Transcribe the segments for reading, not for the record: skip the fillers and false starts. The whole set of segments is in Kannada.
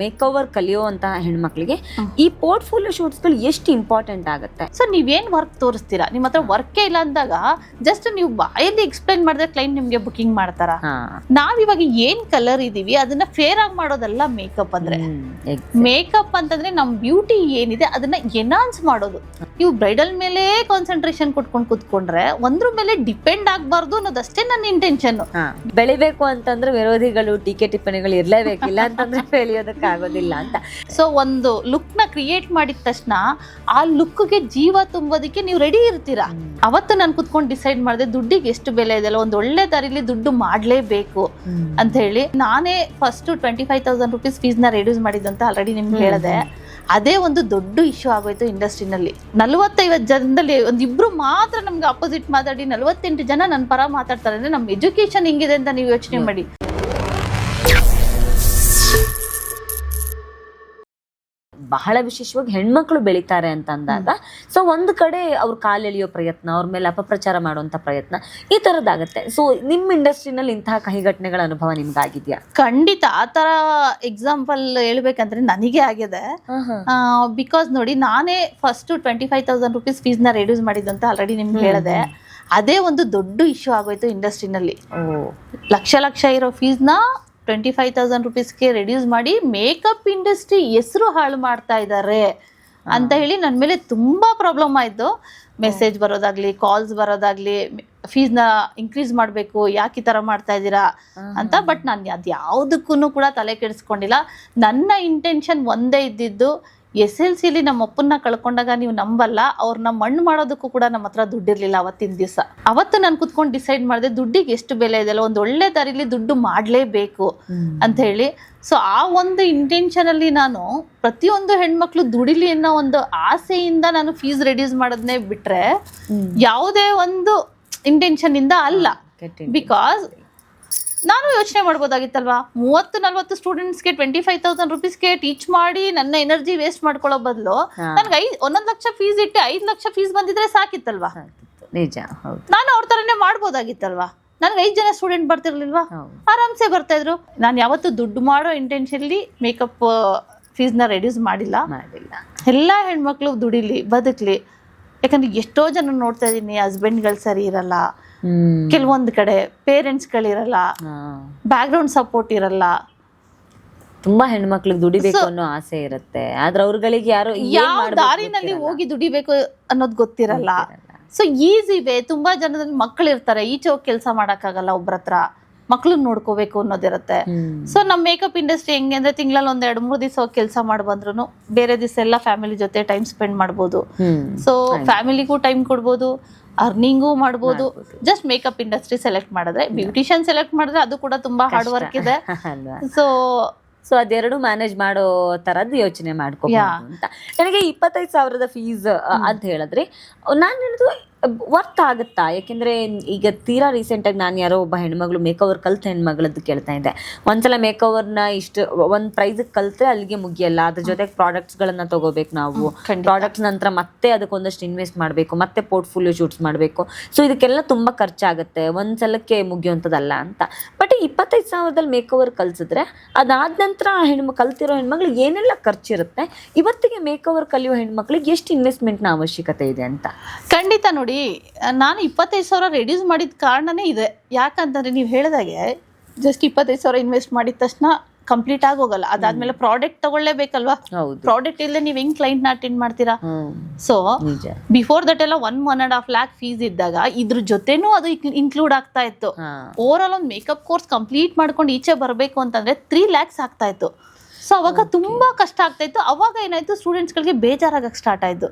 ಮೇಕ್ ಓವರ್ ಕಲಿಯುವಂತಹ ಹೆಣ್ಮಕ್ಳಿಗೆ ಈ ಪೋರ್ಟ್ಫೋಲಿಯೋ ಶೂಟ್ಸ್ಗಳು ಎಷ್ಟು ಇಂಪಾರ್ಟೆಂಟ್ ಆಗುತ್ತೆ? ಸೊ ನೀವೇನ್ ವರ್ಕ್ ತೋರಿಸ್ತೀರಾ, ನಿಮ್ಮ ಹತ್ರ ವರ್ಕೇ ಇಲ್ಲ ಅಂದಾಗ ಜಸ್ಟ್ ನೀವು ಬಾಯಲ್ಲಿ ಎಕ್ಸ್ಪ್ಲೈನ್ ಮಾಡಿದ್ರೆ ಕ್ಲೈಂಟ್ ನಿಮ್ಗೆ ಬುಕಿಂಗ್ ಮಾಡ್ತಾರ. ನಾವಿವಾಗ ಏನ್ ಕಲರ್ ಇದೀವಿ ಅದನ್ನ ಫೇರ್ ಆಗಿ ಮಾಡೋದಲ್ಲ ಮೇಕಪ್ ಅಂದ್ರೆ. ಮೇಕಪ್ ಅಂತಂದ್ರೆ ನಮ್ ಬ್ಯೂಟಿ ಏನಿದೆ ಅದನ್ನ ಎನ್ಹಾನ್ಸ್ ಮಾಡೋದು. ನೀವು ಬ್ರೈಡಲ್ ಮೇಲೆ ಕಾನ್ಸಂಟ್ರೇಷನ್ ಕೊಟ್ಕೊಂಡು ಕೂತ್ಕೊಂಡ್ರೆ ಒಂದ್ರ ಮೇಲೆ ಡಿಪೆಂಡ್ ಆಗ್ಬಾರ್ದು ಅನ್ನೋದಷ್ಟೇ ನನ್ನ ಇಂಟೆನ್ಷನ್. ಬೆಳಿಬೇಕು ಅಂತಂದ್ರೆ ವಿರೋಧಿಗಳು ಟೀಕೆ ಟಿಪ್ಪಣಿಗಳು ಇರ್ಲೇಬೇಕಿಲ್ಲ ಅಂತಂದ್ರೆ ಬೆಳೆಯೋದಕ್ಕೆ ಆಗೋದಿಲ್ಲ ಅಂತ. ಸೊ ಒಂದು ಲುಕ್ ನ ಕ್ರಿಯೇಟ್ ಮಾಡಿದ ತಕ್ಷಣ ಆ ಲುಕ್ಗೆ ಜೀವ ತುಂಬೋದಕ್ಕೆ ನೀವು ರೆಡಿ ಇರ್ತೀರಾ. ಅವತ್ತು ನಾನು ಕುತ್ಕೊಂಡು ಡಿಸೈಡ್ ಮಾಡಿದೆ ದುಡ್ಡಿಗೆ ಎಷ್ಟು ಬೆಲೆ ಇದೆಯಲ್ಲ, ಒಂದ್ ಒಳ್ಳೆ ದಾರಿಲಿ ದುಡ್ಡು ಮಾಡ್ಲೇಬೇಕು ಅಂತ ಹೇಳಿ ನಾನೇ ಫಸ್ಟ್ 25,000 rupees ಫೀಸ್ ನ ರೆಡ್ಯೂಸ್ ಮಾಡಿದ್ದಂತ ಆಲ್ರೆಡಿ ನಿಮ್ಗೆ ಹೇಳಿದೆ. ಅದೇ ಒಂದು ದೊಡ್ಡ ಇಶ್ಯೂ ಆಗೋಯ್ತು ಇಂಡಸ್ಟ್ರಿನಲ್ಲಿ. 45 ಜನದಲ್ಲಿ ಒಂದಿಬ್ರು ಮಾತ್ರ ನಮ್ಗೆ ಅಪೋಸಿಟ್ ಮಾತಾಡಿ 48 ಜನ ನನ್ನ ಪರ ಮಾತಾಡ್ತಾರೆ ಅಂದ್ರೆ ನಮ್ಮ ಎಜುಕೇಶನ್ ಹಿಂಗಿದೆ ಅಂತ ನೀವು ಯೋಚನೆ ಮಾಡಿ. ಬಹಳ ವಿಶೇಷವಾಗಿ ಹೆಣ್ಮಕ್ಳು ಬೆಳಿತಾರೆ ಅಂತ ಅಂದಾಗ ಸೊ ಒಂದು ಕಡೆ ಅವ್ರ ಕಾಲೆಳೆಯೋ ಪ್ರಯತ್ನ, ಅವ್ರ ಮೇಲೆ ಅಪಪ್ರಚಾರ ಮಾಡುವಂತ ಪ್ರಯತ್ನ ಈ ತರದಾಗತ್ತೆ. ಸೊ ನಿಮ್ಮ ಇಂಡಸ್ಟ್ರಿನಲ್ಲಿ ಇಂತಹ ಕಹಿ ಘಟನೆಗಳ ಅನುಭವ ನಿಮ್ಗಾಗಿದ್ಯಾ? ಖಂಡಿತ. ಆ ತರ ಎಕ್ಸಾಂಪಲ್ ಹೇಳ್ಬೇಕಂದ್ರೆ ನನಗೆ ಆಗಿದೆ. ಬಿಕಾಸ್ ನೋಡಿ, ನಾನೇ ಫಸ್ಟ್ 25,000 rupees ಫೀಸ್ ನ ರೆಡ್ಯೂಸ್ ಮಾಡಿದ್ದಂತ ಆಲ್ರೆಡಿ ನಿಮ್ಗೆ ಹೇಳಿದೆ. ಅದೇ ಒಂದು ದೊಡ್ಡ ಇಶ್ಯೂ ಆಗೋಯ್ತು ಇಂಡಸ್ಟ್ರಿನಲ್ಲಿ. ಲಕ್ಷ ಇರೋ ಫೀಸ್ ನ 25,000 rupeesಗೆ ರೆಡ್ಯೂಸ್ ಮಾಡಿ ಮೇಕಪ್ ಇಂಡಸ್ಟ್ರಿ ಹೆಸರು ಹಾಳು ಮಾಡ್ತಾ ಇದ್ದಾರೆ ಅಂತ ಹೇಳಿ ನನ್ನ ಮೇಲೆ ತುಂಬಾ ಪ್ರಾಬ್ಲಮ್ ಆಯ್ತು. ಮೆಸೇಜ್ ಬರೋದಾಗ್ಲಿ, ಕಾಲ್ಸ್ ಬರೋದಾಗ್ಲಿ, ಫೀಸ್ನ ಇನ್ಕ್ರೀಸ್ ಮಾಡಬೇಕು, ಯಾಕೆ ಈ ಥರ ಮಾಡ್ತಾ ಇದ್ದೀರಾ ಅಂತ. ಬಟ್ ನಾನು ಅದು ಯಾವುದಕ್ಕೂ ಕೂಡ ತಲೆ ಕೆಡಿಸ್ಕೊಂಡಿಲ್ಲ. ನನ್ನ ಇಂಟೆನ್ಷನ್ ಒಂದೇ ಇದ್ದಿದ್ದು, SLCಲಿ ನಮ್ಮ ಅಪ್ಪನ್ನ ಕಳ್ಕೊಂಡಾಗ ನೀವು ನಂಬಲ್ಲ, ಅವ್ರನ್ನ ಮಣ್ಣು ಮಾಡೋದಕ್ಕೂ ಕೂಡ ನಮ್ಮ ಹತ್ರ ದುಡ್ಡಿರ್ಲಿಲ್ಲ ಅವತ್ತಿನ ದಿವಸ. ಅವತ್ತು ನಾನು ಕುತ್ಕೊಂಡು ಡಿಸೈಡ್ ಮಾಡಿದೆ ದುಡ್ಡಿಗೆ ಎಷ್ಟು ಬೆಲೆ ಇದೆಯಲ್ಲ, ಒಂದು ಒಳ್ಳೆ ದಾರಿಲಿ ದುಡ್ಡು ಮಾಡಲೇಬೇಕು ಅಂತ ಹೇಳಿ. ಸೊ ಆ ಒಂದು ಇಂಟೆನ್ಷನ್ ಅಲ್ಲಿ ನಾನು ಪ್ರತಿಯೊಂದು ಹೆಣ್ಮಕ್ಳು ದುಡಿಲಿ ಅನ್ನೋ ಒಂದು ಆಸೆಯಿಂದ ನಾನು ಫೀಸ್ ರೆಡ್ಯೂಸ್ ಮಾಡೋದನ್ನೇ ಬಿಟ್ರೆ ಯಾವುದೇ ಒಂದು ಇಂಟೆನ್ಷನ್ ಇಂದ ಅಲ್ಲ. ಬಿಕಾಸ್ ನಾನು ಯೋಚನೆ ಮಾಡ್ಬೋದಾಗಿತ್ತಲ್ವಾ, 30-40 ಸ್ಟೂಡೆಂಟ್ಸ್ಗೆ 25,000 rupeesಗೆ ಟೀಚ್ ಮಾಡಿ ನನ್ನ ಎನರ್ಜಿ ವೇಸ್ಟ್ ಮಾಡ್ಕೊಳ್ಳೋ ಬದಲು ನನ್ಗೆ 1 ಲಕ್ಷ ಫೀಸ್ ಇಟ್ಟು 5 ಲಕ್ಷ ಫೀಸ್ ಬಂದಿದ್ರೆ ಸಾಕಿತ್ತಲ್ವಾ. ನಿಜ, ನಾನು ಅವ್ರ ತರನೇ ಮಾಡ್ಬೋದಾಗಿತ್ತಲ್ವಾ. ನನ್ಗೆ 5 ಜನ ಸ್ಟೂಡೆಂಟ್ ಬರ್ತಿರ್ಲಿಲ್ವಾ, ಆರಾಮ್ಸೆ ಬರ್ತಾ ಇದ್ರು. ನಾನು ಯಾವತ್ತು ದುಡ್ಡು ಮಾಡೋ ಇಂಟೆನ್ಷನ್ಲಿ ಮೇಕಪ್ ಫೀಸ್ನ ರೆಡ್ಯೂಸ್ ಮಾಡಿಲ್ಲ. ಎಲ್ಲ ಹೆಣ್ಮಕ್ಳು ದುಡಿಲಿ, ಬದುಕ್ಲಿ. ಯಾಕಂದ್ರೆ ಎಷ್ಟೋ ಜನ ನೋಡ್ತಾ ಇದೀನಿ, ಹಸ್ಬೆಂಡ್ಗಳು ಸರಿ ಇರಲ್ಲ, ಕೆಲವೊಂದು ಕಡೆ ಪೇರೆಂಟ್ಸ್ಗಳಿರಲ್ಲ, ಬ್ಯಾಕ್ ಗ್ರೌಂಡ್ ಸಪೋರ್ಟ್ ಇರಲ್ಲ. ತುಂಬಾ ಹೆಣ್ಮಕ್ಳಿಗೆ ದುಡಿಬೇಕು ಅನ್ನೋ ಆಸೆ ಇರುತ್ತೆ, ಆದ್ರೆ ಅವ್ರಗಳಿಗೆ ಯಾರು ಯಾವ ದಾರಿನಲ್ಲಿ ಹೋಗಿ ದುಡಿಬೇಕು ಅನ್ನೋದು ಗೊತ್ತಿರಲ್ಲ. ಸೊ ಈಸಿ ವೇ, ತುಂಬಾ ಜನದಲ್ಲಿ ಮಕ್ಳು ಇರ್ತಾರೆ, ಈಚೆ ಹೋಗಿ ಕೆಲಸ ಮಾಡಕ್ಕಾಗಲ್ಲ, ಒಬ್ರ ಹತ್ರ ಮಕ್ಳನ್ನ ನೋಡ್ಕೋಬೇಕು ಅನ್ನೋದಿರುತ್ತೆ. ಸೊ ನಮ್ಮ ಮೇಕಪ್ ಇಂಡಸ್ಟ್ರಿ ಹೆಂಗೆ ಅಂದ್ರೆ ತಿಂಗಳಲ್ಲಿ 1-2-3 ದಿವಸ ಹೋಗಿ ಕೆಲಸ ಮಾಡಿ ಬಂದ್ರು ಬೇರೆ ದಿವಸ ಎಲ್ಲ ಫ್ಯಾಮಿಲಿ ಜೊತೆ ಟೈಮ್ ಸ್ಪೆಂಡ್ ಮಾಡ್ಬೋದು. ಸೊ ಫ್ಯಾಮಿಲಿಗೂ ಟೈಮ್ ಕೊಡ್ಬೋದು, ಅರ್ನಿಂಗು ಮಾಡ್ಬೋದು. ಜಸ್ಟ್ ಮೇಕಪ್ ಇಂಡಸ್ಟ್ರಿ ಸೆಲೆಕ್ಟ್ ಮಾಡಿದ್ರೆ, ಬ್ಯೂಟಿಷಿಯನ್ ಸೆಲೆಕ್ಟ್ ಮಾಡಿದ್ರೆ ಅದು ಕೂಡ ತುಂಬಾ ಹಾರ್ಡ್ ವರ್ಕ್ ಇದೆ. ಸೊ ಅದೆರಡು ಮ್ಯಾನೇಜ್ ಮಾಡೋ ತರದ್ದು ಯೋಚನೆ ಮಾಡ್ಕೋಬಹುದು ಅಂತ. ನನಗೆ 25,000 ಫೀಸ್ ಅಂತ ಹೇಳಿದ್ರೆ ನಾನು ಹೇಳಿದ್ರು ವರ್ತ್ ಆಗುತ್ತಾ? ಯಾಕೆಂದ್ರೆ ಈಗ ತೀರಾ ರೀಸೆಂಟ್ ಆಗಿ ನಾನು ಯಾರೋ ಒಬ್ಬ ಹೆಣ್ಮಗಳು ಮೇಕವರ್ ಕಲ್ತ ಹೆಣ್ಮಗಳದ್ದು ಕೇಳ್ತಾ ಇದ್ದೆ. ಒಂದ್ಸಲ ಮೇಕವರ್ನ ಇಷ್ಟು ಒಂದು ಪ್ರೈಸ್ ಕಲ್ತ್ರೆ ಅಲ್ಲಿಗೆ ಮುಗಿಯಲ್ಲ, ಅದ್ರ ಜೊತೆಗೆ ಪ್ರಾಡಕ್ಟ್ಸ್ಗಳನ್ನ ತಗೋಬೇಕು ನಾವು. ಪ್ರಾಡಕ್ಟ್ಸ್ ನಂತರ ಮತ್ತೆ ಅದಕ್ಕೊಂದಷ್ಟು ಇನ್ವೆಸ್ಟ್ ಮಾಡಬೇಕು, ಮತ್ತೆ ಪೋರ್ಟ್ಫೋಲಿಯೋ ಶೂಟ್ಸ್ ಮಾಡಬೇಕು. ಸೊ ಇದಕ್ಕೆಲ್ಲ ತುಂಬಾ ಖರ್ಚಾಗುತ್ತೆ, ಒಂದ್ಸಲಕ್ಕೆ ಮುಗಿಯುವಂಥದ್ದಲ್ಲ ಅಂತ. ಬಟ್ 25,000 ಮೇಕವರ್ ಕಲ್ಸಿದ್ರೆ ಅದಾದ ನಂತರ ಕಲ್ತಿರೋ ಹೆಣ್ಮಕ್ಳಿಗೆ ಏನೆಲ್ಲ ಖರ್ಚಿರುತ್ತೆ, ಇವತ್ತಿಗೆ ಮೇಕವರ್ ಕಲಿಯೋ ಹೆಣ್ಮಕ್ಳಿಗೆ ಎಷ್ಟು ಇನ್ವೆಸ್ಟ್ಮೆಂಟ್ನ ಅವಶ್ಯಕತೆ ಇದೆ ಅಂತ. ಖಂಡಿತ ನೋಡಿ, ನಾನು 25,000 ರೆಡ್ಯೂಸ್ ಮಾಡಿದ ಕಾರಣನೇ ಇದೆ. ಯಾಕಂತಂದ್ರೆ ನೀವು ಹೇಳಿದಾಗೆ ಜಸ್ಟ್ 25,000 ಇನ್ವೆಸ್ಟ್ ಮಾಡಿದ ತಕ್ಷಣ ಕಂಪ್ಲೀಟ್ ಆಗೋಗಲ್ಲ. ಅದಾದ್ಮೇಲೆ ಪ್ರಾಡಕ್ಟ್ ತಗೊಳ್ಳೇಬೇಕಲ್ವಾ. ಪ್ರಾಡಕ್ಟ್ ಇಲ್ಲದೆ ನೀವು ಹೆಂಗ್ ಕ್ಲೈಂಟ್ ನ ಅಟೆಂಡ್ ಮಾಡ್ತೀರಾ? ಸೊ ಬಿಫೋರ್ ದಟ್ ಎಲ್ಲ 1.5 lakh ಫೀಸ್ ಇದ್ದಾಗ ಇದ್ರ ಜೊತೆನೂ ಅದು ಇನ್ಕ್ಲೂಡ್ ಆಗ್ತಾ ಇತ್ತು. ಓವರ್ ಆಲ್ ಒಂದು ಮೇಕಪ್ ಕೋರ್ಸ್ ಕಂಪ್ಲೀಟ್ ಮಾಡ್ಕೊಂಡು ಈಚೆ ಬರಬೇಕು ಅಂತಂದ್ರೆ 3 lakhs ಆಗ್ತಾ ಇತ್ತು. ಸೊ ಅವಾಗ ತುಂಬಾ ಕಷ್ಟ ಆಗ್ತಾ ಇತ್ತು. ಅವಾಗ ಏನಾಯ್ತು, ಸ್ಟೂಡೆಂಟ್ಸ್ಗಳಿಗೆ ಬೇಜಾರಾಗಕ್ಕೆ ಸ್ಟಾರ್ಟ್ ಆಯ್ತು.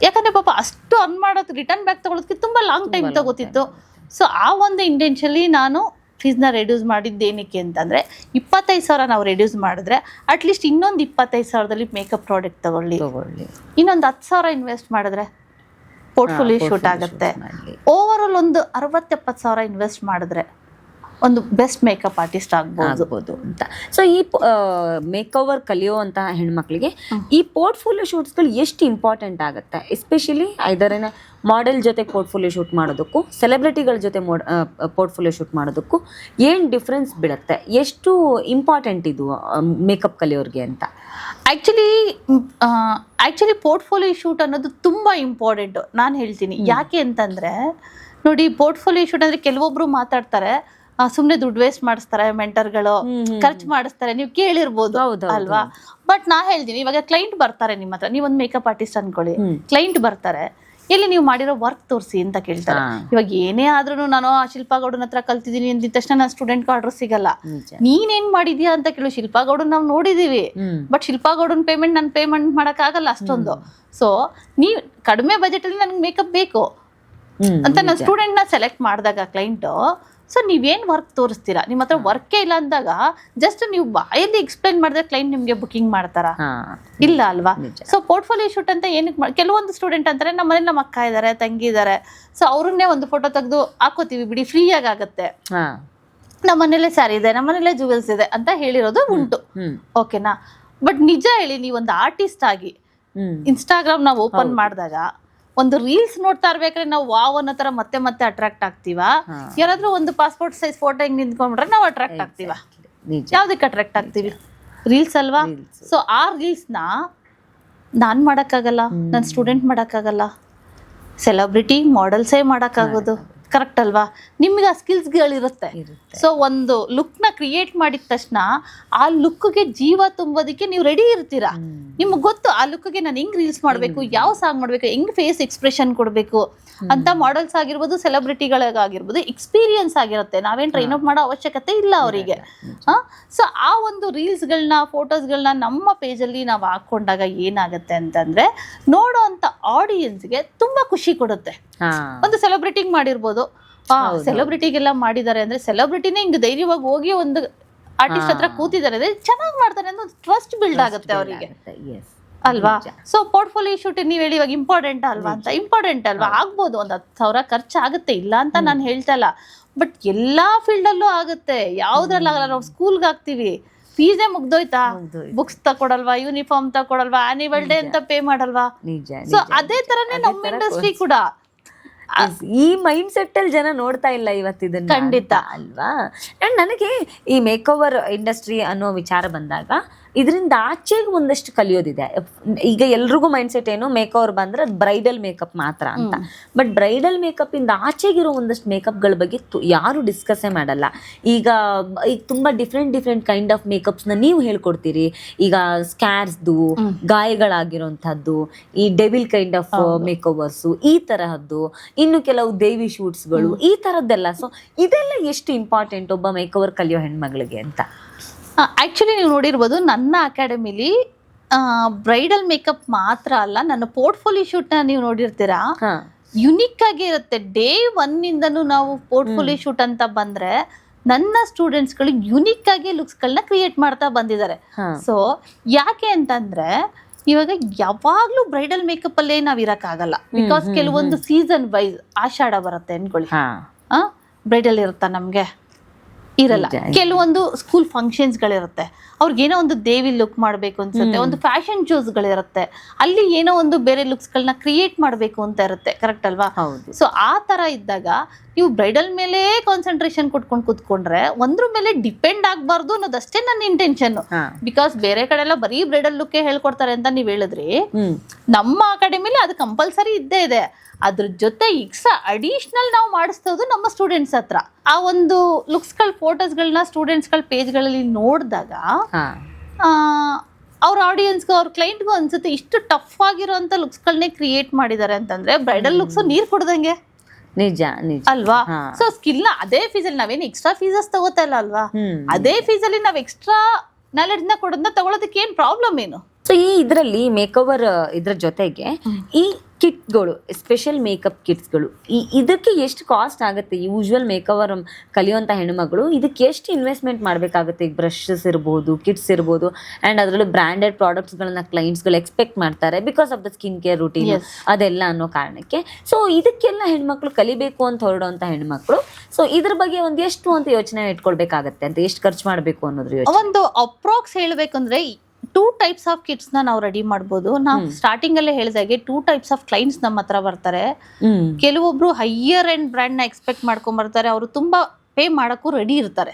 ಯಾಕಂದ್ರೆ ಪಾಪ ಅಷ್ಟು ಅರ್ನ್ ಮಾಡೋದು ರಿಟರ್ನ್ ಬ್ಯಾಕ್ ತಗೊಳೋದಕ್ಕೆ ತುಂಬಾ ಲಾಂಗ್ ಟೈಮ್ ತಗೋತಿತ್ತು. ಸೊ ಆ ಒಂದು ಇಂಟೆನ್ಷನ್ಲಿ ನಾನು ಫೀಸ್ನ ರೆಡ್ಯೂಸ್ ಮಾಡಿದ್ದೇನಕ್ಕೆ ಅಂತಂದ್ರೆ 25,000 ನಾವು ರೆಡ್ಯೂಸ್ ಮಾಡಿದ್ರೆ ಅಟ್ಲೀಸ್ಟ್ ಇನ್ನೊಂದು 25,000ದಲ್ಲಿ ಮೇಕಪ್ ಪ್ರಾಡಕ್ಟ್ ತಗೊಳ್ಳಿ, ಇನ್ನೊಂದು 10,000 ಇನ್ವೆಸ್ಟ್ ಮಾಡಿದ್ರೆ ಪೋರ್ಟ್ಫೋಲಿಯೋ ಶೂಟ್ ಆಗುತ್ತೆ. ಓವರ್ ಆಲ್ ಒಂದು 60-70,000 ಇನ್ವೆಸ್ಟ್ ಮಾಡಿದ್ರೆ ಒಂದು ಬೆಸ್ಟ್ ಮೇಕಪ್ ಆರ್ಟಿಸ್ಟ್ ಆಗ್ಬೋದು ಅಂತ. ಸೊ ಈ ಮೇಕ್ ಓವರ್ ಕಲಿಯುವಂತಹ ಹೆಣ್ಮಕ್ಳಿಗೆ ಈ ಪೋರ್ಟ್ಫೋಲಿಯೋ ಶೂಟ್ಸ್ಗಳು ಎಷ್ಟು ಇಂಪಾರ್ಟೆಂಟ್ ಆಗುತ್ತೆ, ಎಸ್ಪೆಷಲಿ ಐದರನೇ ಮಾಡೆಲ್ ಜೊತೆ ಪೋರ್ಟ್ಫೋಲಿಯೋ ಶೂಟ್ ಮಾಡೋದಕ್ಕೂ ಸೆಲೆಬ್ರಿಟಿಗಳ ಜೊತೆ ಪೋರ್ಟ್ಫೋಲಿಯೋ ಶೂಟ್ ಮಾಡೋದಕ್ಕೂ ಏನು ಡಿಫ್ರೆನ್ಸ್ ಬೀಳುತ್ತೆ, ಎಷ್ಟು ಇಂಪಾರ್ಟೆಂಟ್ ಇದು ಮೇಕಪ್ ಕಲಿಯೋರಿಗೆ ಅಂತ? ಆ್ಯಕ್ಚುಲಿ ಪೋರ್ಟ್ಫೋಲಿಯೋ ಶೂಟ್ ಅನ್ನೋದು ತುಂಬ ಇಂಪಾರ್ಟೆಂಟು ನಾನು ಹೇಳ್ತೀನಿ. ಯಾಕೆ ಅಂತಂದರೆ ನೋಡಿ, ಪೋರ್ಟ್ಫೋಲಿಯೋ ಶೂಟ್ ಅಂದರೆ ಕೆಲವೊಬ್ರು ಮಾತಾಡ್ತಾರೆ ಸುಮ್ಮನೆ ದುಡ್ಡು ವೇಸ್ಟ್ ಮಾಡಿಸ್ತಾರೆ, ಮೆಂಟರ್ಗಳು ಖರ್ಚು ಮಾಡಿಸ್ತಾರೆ, ನೀವು ಕೇಳಿರ್ಬೋದು ಅಲ್ವಾ. ಬಟ್ ನಾ ಹೇಳ್ತೀನಿ, ಇವಾಗ ಕ್ಲೈಂಟ್ ಬರ್ತಾರೆ ನಿಮ್ಮ ಹತ್ರ, ನೀವೊಂದು ಮೇಕಪ್ ಆರ್ಟಿಸ್ಟ್ ಅನ್ಕೊಳ್ಳಿ, ಕ್ಲೈಂಟ್ ಬರ್ತಾರೆ, ಎಲ್ಲಿ ನೀವು ಮಾಡಿರೋ ವರ್ಕ್ ತೋರಿಸಿ ಅಂತ ಕೇಳ್ತಾರೆ. ಇವಾಗ ಏನೇ ಆದ್ರೂ ನಾನು ಶಿಲ್ಪಾ ಗೌಡನ ಹತ್ರ ಕಲ್ತಿದ್ದೀನಿ ಅಂದಿದ ತಕ್ಷಣ ನನ್ನ ಸ್ಟೂಡೆಂಟ್ ಆರ್ಡರ್ ಸಿಗಲ್ಲ. ನೀನೇನ್ ಮಾಡಿದ್ಯಾ ಅಂತ ಕೇಳು. ಶಿಲ್ಪಾ ಗೌಡನ್ ನಾವು ನೋಡಿದೀವಿ, ಬಟ್ ಶಿಲ್ಪಾ ಗೌಡನ್ ಪೇಮೆಂಟ್ ನಾನು ಪೇಮೆಂಟ್ ಮಾಡಕ್ ಆಗಲ್ಲ ಅಷ್ಟೊಂದು. ಸೊ ನೀವ್ ಕಡಿಮೆ ಬಜೆಟ್ ಅಲ್ಲಿ ನನ್ಗೆ ಮೇಕಪ್ ಬೇಕು ಅಂತ ನನ್ನ ಸ್ಟೂಡೆಂಟ್ ನ ಸೆಲೆಕ್ಟ್ ಮಾಡಿದಾಗ ಕ್ಲೈಂಟ್, ಸೊ ನೀವೇನ್ ವರ್ಕ್ ತೋರಿಸ್ತೀರಾ, ನಿಮ್ಮ ಹತ್ರ ವರ್ಕೇ ಇಲ್ಲ ಅಂದಾಗ ಜಸ್ಟ್ ನೀವು ಬಾಯಲ್ಲಿ ಎಕ್ಸ್ಪ್ಲೈನ್ ಮಾಡಿದ್ರೆ ಕ್ಲೈಂಟ್ ನಿಮ್ಗೆ ಬುಕಿಂಗ್ ಮಾಡ್ತಾರಾ? ಇಲ್ಲ ಅಲ್ವಾ. ಸೊ ಪೋರ್ಟ್ಫೋಲಿಯೋ ಶೂಟ್ ಅಂತ ಏನಕ್ಕೆ ಕೆಲವೊಂದು ಸ್ಟೂಡೆಂಟ್ ಅಂತಾರೆ ನಮ್ಮ ಮನೇಲಿ ನಮ್ಮ ಅಕ್ಕ ಇದಾರೆ, ತಂಗಿ ಇದಾರೆ, ಸೊ ಅವ್ರನ್ನೇ ಒಂದು ಫೋಟೋ ತೆಗೆದು ಹಾಕೋತೀವಿ ಬಿಡಿ, ಫ್ರೀ ಆಗುತ್ತೆ, ನಮ್ಮ ಮನೇಲೆ ಸ್ಯಾರಿ ಇದೆ, ನಮ್ಮ ಮನೇಲೆ ಜುವೆಲ್ಸ್ ಇದೆ ಅಂತ ಹೇಳಿರೋದು ಉಂಟು. ಓಕೆನಾ. ಬಟ್ ನಿಜ ಹೇಳಿ, ನೀವೊಂದು ಆರ್ಟಿಸ್ಟ್ ಆಗಿ ಇನ್ಸ್ಟಾಗ್ರಾಮ್ ನಾವು ಓಪನ್ ಮಾಡಿದಾಗ ಒಂದು ರೀಲ್ಸ್ ನೋಡ್ತಾ ಇರ್ಬೇಕಾದ್ರೆ ನಾವು ವಾವ್ ಅನ್ನೋ ತರ ಮತ್ತೆ ಮತ್ತೆ ಅಟ್ರಾಕ್ಟ್ ಆಗ್ತೀವಾ? ಯಾರಾದ್ರೂ ಒಂದು ಪಾಸ್ಪೋರ್ಟ್ ಸೈಜ್ ಫೋಟೋ ಹಿಂಗ್ ನಿಂತ್ಕೊಂಡ್ಬಿಟ್ರೆ ನಾವು ಅಟ್ರಾಕ್ಟ್ ಆಗ್ತೀವ? ಯಾವ್ದಕ್ಕೆ ಅಟ್ರಾಕ್ಟ್ ಆಗ್ತೀವಿ? ರೀಲ್ಸ್ ಅಲ್ವಾ. ಸೊ ಆ ರೀಲ್ಸ್ ನ ನಾನ್ ಮಾಡಕ್ಕಾಗಲ್ಲ, ನನ್ನ ಸ್ಟೂಡೆಂಟ್ ಮಾಡಕ್ಕಾಗಲ್ಲ, ಸೆಲೆಬ್ರಿಟಿ ಮಾಡೆಲ್ಸೇ ಮಾಡಕ್ಕಾಗೋದು. ಕರೆಕ್ಟ್ ಅಲ್ವಾ? ನಿಮ್ಗೆ ಆ ಸ್ಕಿಲ್ಸ್ಗಳಿರುತ್ತೆ. ಸೊ ಒಂದು ಲುಕ್ ನ ಕ್ರಿಯೇಟ್ ಮಾಡಿದ ತಕ್ಷಣ ಆ ಲುಕ್ಗೆ ಜೀವ ತುಂಬೋದಕ್ಕೆ ನೀವು ರೆಡಿ ಇರ್ತೀರಾ. ನಿಮ್ಗೆ ಗೊತ್ತು ಆ ಲುಕ್ಗೆ ನಾನು ಹೆಂಗ್ ರೀಲ್ಸ್ ಮಾಡಬೇಕು, ಯಾವ ಸಾಂಗ್ ಮಾಡಬೇಕು, ಹೆಂಗ್ ಫೇಸ್ ಎಕ್ಸ್ಪ್ರೆಷನ್ ಕೊಡಬೇಕು ಅಂತ ಮಾಡೆಲ್ಸ್ ಆಗಿರ್ಬೋದು, ಸೆಲೆಬ್ರಿಟಿಗಳಿಗಾಗಿರ್ಬೋದು ಎಕ್ಸ್ಪೀರಿಯನ್ಸ್ ಆಗಿರುತ್ತೆ. ನಾವೇನ್ ಟ್ರೈನ್ ಅಪ್ ಮಾಡೋ ಅವಶ್ಯಕತೆ ಇಲ್ಲ ಅವರಿಗೆ. ಸೊ ಆ ಒಂದು ರೀಲ್ಸ್ಗಳನ್ನ, ಫೋಟೋಸ್ಗಳನ್ನ ನಮ್ಮ ಪೇಜಲ್ಲಿ ನಾವು ಹಾಕೊಂಡಾಗ ಏನಾಗುತ್ತೆ ಅಂತಂದ್ರೆ ನೋಡೋ ಅಂತ ಆಡಿಯನ್ಸ್ಗೆ ತುಂಬಾ ಖುಷಿ ಕೊಡುತ್ತೆ. ಒಂದು ಸೆಲೆಬ್ರಿಟಿಗೆ ಮಾಡಿರ್ಬೋದು, ಸೆಲೆಬ್ರಿಟಿಗೆಲ್ಲ ಮಾಡಿದ್ದಾರೆ ಅಂದ್ರೆ ಸೆಲೆಬ್ರಿಟಿನೇ ಹಿಂಗ್ ಧೈರ್ಯವಾಗಿ ಹೋಗಿ ಒಂದು ಆರ್ಟಿಸ್ಟ್ ಹತ್ರ ಕೂತಿದ್ದಾರೆ ಅಂದ್ರೆ ಚೆನ್ನಾಗಿ ಮಾಡ್ತಾರೆ ಅನ್ನೋ ಟ್ರಸ್ಟ್ ಬಿಲ್ಡ್ ಆಗುತ್ತೆ ಅವರಿಗೆ ಅಲ್ವಾ. ಸೊ ಪೋರ್ಟ್ಫೋಲಿಯೋ ಶೂಟ್ ನೀವ್ ಹೇಳಿ ಇವಾಗ ಇಂಪಾರ್ಟೆಂಟ್ ಅಲ್ವಾ ಅಂತ, ಇಂಪಾರ್ಟೆಂಟ್ ಅಲ್ವಾ, ಆಗ್ಬೋದು, ಒಂದ್ 10,000 ಖರ್ಚಾಗುತ್ತೆ, ಇಲ್ಲ ಅಂತ ನಾನು ಹೇಳ್ತಾ ಇಲ್ಲ. ಬಟ್ ಎಲ್ಲಾ ಫೀಲ್ಡ್ ಅಲ್ಲೂ ಆಗುತ್ತೆ, ಯಾವ್ದ್ರಲ್ಲಾಗಲ್ಲ. ನಾವು ಸ್ಕೂಲ್ಗೆ ಹಾಕ್ತಿವಿ, ಫೀಸೇ ಮುಗ್ದೋಯ್ತಾ, ಬುಕ್ಸ್ ತಕೊಡಲ್ವಾ, ಯೂನಿಫಾರ್ಮ್ ತಕೊಡಲ್ವಾ, ಆನ್ಯುವಲ್ ಡೇ ಅಂತ ಪೇ ಮಾಡಲ್ವಾ? ಸೊ ಅದೇ ತರನೇ ನಮ್ಮ ಇಂಡಸ್ಟ್ರಿ ಕೂಡ. ಈ ಮೈಂಡ್ ಸೆಟ್ ಅಲ್ಲಿ ಜನ ನೋಡ್ತಾ ಇಲ್ಲ ಇವತ್ತಿದನ್ನ, ಖಂಡಿತ ಅಲ್ವಾ. ಅಂಡ್ ನನಗೆ ಈ ಮೇಕ್ ಓವರ್ ಇಂಡಸ್ಟ್ರಿ ಅನ್ನೋ ವಿಚಾರ ಬಂದಾಗ ಇದರಿಂದ ಆಚೆಗೆ ಒಂದಷ್ಟು ಕಲಿಯೋದಿದೆ. ಈಗ ಎಲ್ರಿಗೂ ಮೈಂಡ್ ಸೆಟ್ ಏನು, ಮೇಕ್ ಓವರ್ ಬಂದ್ರೆ ಅದು ಬ್ರೈಡಲ್ ಮೇಕಪ್ ಮಾತ್ರ ಅಂತ. ಬಟ್ ಬ್ರೈಡಲ್ ಮೇಕಪ್ ಇಂದ ಆಚೆಗಿರೋ ಒಂದಷ್ಟು ಮೇಕಪ್ಗಳ ಬಗ್ಗೆ ಯಾರು ಡಿಸ್ಕಸ್ಸೇ ಮಾಡಲ್ಲ. ಈಗ ತುಂಬಾ ಡಿಫ್ರೆಂಟ್ ಕೈಂಡ್ ಆಫ್ ಮೇಕಪ್ಸ್ನ ನೀವು ಹೇಳ್ಕೊಡ್ತೀರಿ. ಈಗ ಸ್ಕ್ಯಾರ್ಸ್ದು, ಗಾಯಗಳಾಗಿರೋಂಥದ್ದು, ಈ devil kind of make overs, ಈ ತರಹದ್ದು, ಇನ್ನು ಕೆಲವು ದೇವಿ ಶೂಟ್ಸ್ಗಳು, ಈ ತರದ್ದೆಲ್ಲ. ಸೊ ಇದೆಲ್ಲ ಎಷ್ಟು ಇಂಪಾರ್ಟೆಂಟ್ ಒಬ್ಬ ಮೇಕ್ ಓವರ್ ಕಲಿಯೋ ಹೆಣ್ಮಗಳಿಗೆ ಅಂತ? ಆಕ್ಚುಲಿ ನೀವು ನೋಡಿರ್ಬೋದು, ನನ್ನ ಅಕಾಡೆಮಿಲಿ ಬ್ರೈಡಲ್ ಮೇಕಪ್ ಮಾತ್ರ ಅಲ್ಲ, ನನ್ನ ಪೋರ್ಟ್ಫೋಲಿಯೋ ಶೂಟ್ ನ ನೀವು ನೋಡಿರ್ತೀರಾ, ಯುನಿಕ್ ಆಗಿ ಇರುತ್ತೆ. ಡೇ 1 ಇಂದನೂ ನಾವು ಪೋರ್ಟ್ಫೋಲಿಯೋ ಶೂಟ್ ಅಂತ ಬಂದ್ರೆ ನನ್ನ ಸ್ಟೂಡೆಂಟ್ಸ್ ಗಳಿಗೆ ಯುನಿಕ್ ಆಗಿ ಲುಕ್ಸ್ ಗಳನ್ನ ಕ್ರಿಯೇಟ್ ಮಾಡ್ತಾ ಬಂದಿದ್ದಾರೆ. ಸೊ ಯಾಕೆ ಅಂತಂದ್ರೆ ಇವಾಗ ಯಾವಾಗ್ಲೂ ಬ್ರೈಡಲ್ ಮೇಕಪ್ ಅಲ್ಲೇ ನಾವ್ ಇರಕ್ಕಾಗಲ್ಲ. ಬಿಕಾಸ್ ಕೆಲವೊಂದು ಸೀಸನ್ ವೈಸ್, ಆಷಾಢ ಬರುತ್ತೆ ಅನ್ಕೊಳ್ಳಿ, ಬ್ರೈಡಲ್ ಇರುತ್ತಾ ನಮ್ಗೆ ಇರಲ್ಲ. ಕೆಲವೊಂದು ಸ್ಕೂಲ್ ಫಂಕ್ಷನ್ಸ್ ಗಳಿರುತ್ತೆ, ಅವ್ರಿಗೆ ಏನೋ ಒಂದು ದೇವಿ ಲುಕ್ ಮಾಡ್ಬೇಕು ಅನ್ಸುತ್ತೆ, ಒಂದು ಫ್ಯಾಷನ್ ಶೋಸ್ ಗಳಿರುತ್ತೆ, ಅಲ್ಲಿ ಏನೋ ಒಂದು ಬೇರೆ ಲುಕ್ಸ್ ಗಳನ್ನ ಕ್ರಿಯೇಟ್ ಮಾಡ್ಬೇಕು ಅಂತ ಇರುತ್ತೆ. ಕರೆಕ್ಟ್ ಅಲ್ವಾ? ಸೊ ಆ ತರ ಇದ್ದಾಗ ನೀವು ಬ್ರೈಡಲ್ ಮೇಲೆ ಕಾನ್ಸಂಟ್ರೇಷನ್ ಕೊಟ್ಕೊಂಡು ಕೂತ್ಕೊಂಡ್ರೆ ಒಂದ್ರ ಮೇಲೆ ಡಿಪೆಂಡ್ ಆಗ್ಬಾರ್ದು ಅನ್ನೋದಷ್ಟೇ ನನ್ನ ಇಂಟೆನ್ಷನ್. ಬಿಕಾಸ್ ಬೇರೆ ಕಡೆ ಎಲ್ಲ ಬರೀ ಬ್ರೈಡಲ್ ಲುಕ್ ಹೇಳ್ಕೊಡ್ತಾರೆ ಅಂತ ನೀವ್ ಹೇಳಿದ್ರಿ, ನಮ್ಮ ಅಕಾಡೆಮಿಲಿ ಅದು ಕಂಪಲ್ಸರಿ ಇದ್ದೇ ಇದೆ. ಅದ್ರ ಜೊತೆ ಎಕ್ಸ್ಟ್ರಾ ಅಡಿಷನಲ್ ನಾವು ಮಾಡಿಸ್ತೋದು ನಮ್ಮ ಸ್ಟೂಡೆಂಟ್ಸ್ ಹತ್ರ. ಆ ಒಂದು ಲುಕ್ಸ್ಗಳ ಫೋಟೋಸ್ಗಳನ್ನ ಸ್ಟೂಡೆಂಟ್ಸ್ಗಳ ಪೇಜ್ಗಳಲ್ಲಿ ನೋಡಿದಾಗ ಅವ್ರ ಆಡಿಯನ್ಸ್ಗೂ ಅವ್ರ ಕ್ಲೈಂಟ್ಗೂ ಅನ್ಸುತ್ತೆ ಇಷ್ಟು ಟಫ್ ಆಗಿರೋಂಥ ಲುಕ್ಸ್ಗಳನ್ನೇ ಕ್ರಿಯೇಟ್ ಮಾಡಿದ್ದಾರೆ ಅಂತಂದ್ರೆ ಬ್ರೈಡಲ್ ಲುಕ್ಸ್ ನೀರ್ ಕುಡ್ದಂಗೆ. ನಿಜ ಅಲ್ವಾ? ಸೊ ಸ್ಕಿಲ್ ನ ಅದೇ ಫೀಸಲ್ಲಿ ನಾವೇನು ಎಕ್ಸ್ಟ್ರಾ ಫೀಸಸ್ ತಗೋತಾ ಇಲ್ಲ ಅಲ್ವಾ, ಅದೇ ಫೀಸಲ್ಲಿ ನಾವ್ ಎಕ್ಸ್ಟ್ರಾ ನಾಲೆಡ್ಜ್ ನ ಕೊಡೋದನ್ನ ತಗೊಳೋದಕ್ಕೆ ಏನ್ ಪ್ರಾಬ್ಲಮ್ ಏನು? ಸೊ ಈ ಇದರಲ್ಲಿ ಮೇಕ್ ಓವರ್ ಇದ್ರ ಜೊತೆಗೆ ಈ ಕಿಟ್ಗಳು, ಸ್ಪೆಷಲ್ ಮೇಕಪ್ ಕಿಟ್ಸ್ಗಳು, ಇದಕ್ಕೆ ಎಷ್ಟು ಕಾಸ್ಟ್ ಆಗುತ್ತೆ? ಯೂಶ್ವಲ್ ಮೇಕವರ್ ಕಲಿಯುವಂಥ ಹೆಣ್ಮಗಳು ಇದಕ್ಕೆ ಎಷ್ಟು ಇನ್ವೆಸ್ಟ್ಮೆಂಟ್ ಮಾಡಬೇಕಾಗುತ್ತೆ? ಈಗ ಬ್ರಷಸ್ ಇರ್ಬೋದು, ಕಿಟ್ಸ್ ಇರ್ಬೋದು, ಆ್ಯಂಡ್ ಅದರಲ್ಲೂ ಬ್ರ್ಯಾಂಡೆಡ್ ಪ್ರಾಡಕ್ಟ್ಸ್ಗಳನ್ನ ಕ್ಲೈಂಟ್ಸ್ಗಳು ಎಕ್ಸ್ಪೆಕ್ಟ್ ಮಾಡ್ತಾರೆ because of the skin care routine ಅದೆಲ್ಲ ಅನ್ನೋ ಕಾರಣಕ್ಕೆ. ಸೊ ಇದಕ್ಕೆಲ್ಲ ಹೆಣ್ಮಕ್ಳು ಕಲಿಬೇಕು ಅಂತ ಹೊರಡುವಂಥ ಹೆಣ್ಮಕ್ಳು, ಸೊ ಇದ್ರ ಬಗ್ಗೆ ಒಂದು ಎಷ್ಟು ಅಂತ ಯೋಚನೆ ಇಟ್ಕೊಳ್ಬೇಕಾಗತ್ತೆ ಅಂತ, ಎಷ್ಟು ಖರ್ಚು ಮಾಡಬೇಕು ಅನ್ನೋದ್ರ ಯೋಚನೆ? ಒಂದು ಅಪ್ರಾಕ್ಸ್ ಹೇಳ್ಬೇಕಂದ್ರೆ 2 types ಆಫ್ ಕಿಟ್ಸ್ ನಾವು ರೆಡಿ ಮಾಡ್ಬೋದು. ನಾವು ಸ್ಟಾರ್ಟಿಂಗ್ ಅಲ್ಲೇ ಹೇಳಿದಾಗೆ 2 types ಆಫ್ ಕ್ಲೈಂಟ್ಸ್ ನಮ್ಮ ಹತ್ರ ಬರ್ತಾರೆ. ಕೆಲವೊಬ್ರು ಹೈಯರ್ ಎಂಡ್ ಬ್ರ್ಯಾಂಡ್ ನ ಎಕ್ಸ್ಪೆಕ್ಟ್ ಮಾಡ್ಕೊಂಡ್ ಬರ್ತಾರೆ, ಅವರು ತುಂಬಾ ಪೇ ಮಾಡಕ್ಕೂ ರೆಡಿ ಇರ್ತಾರೆ.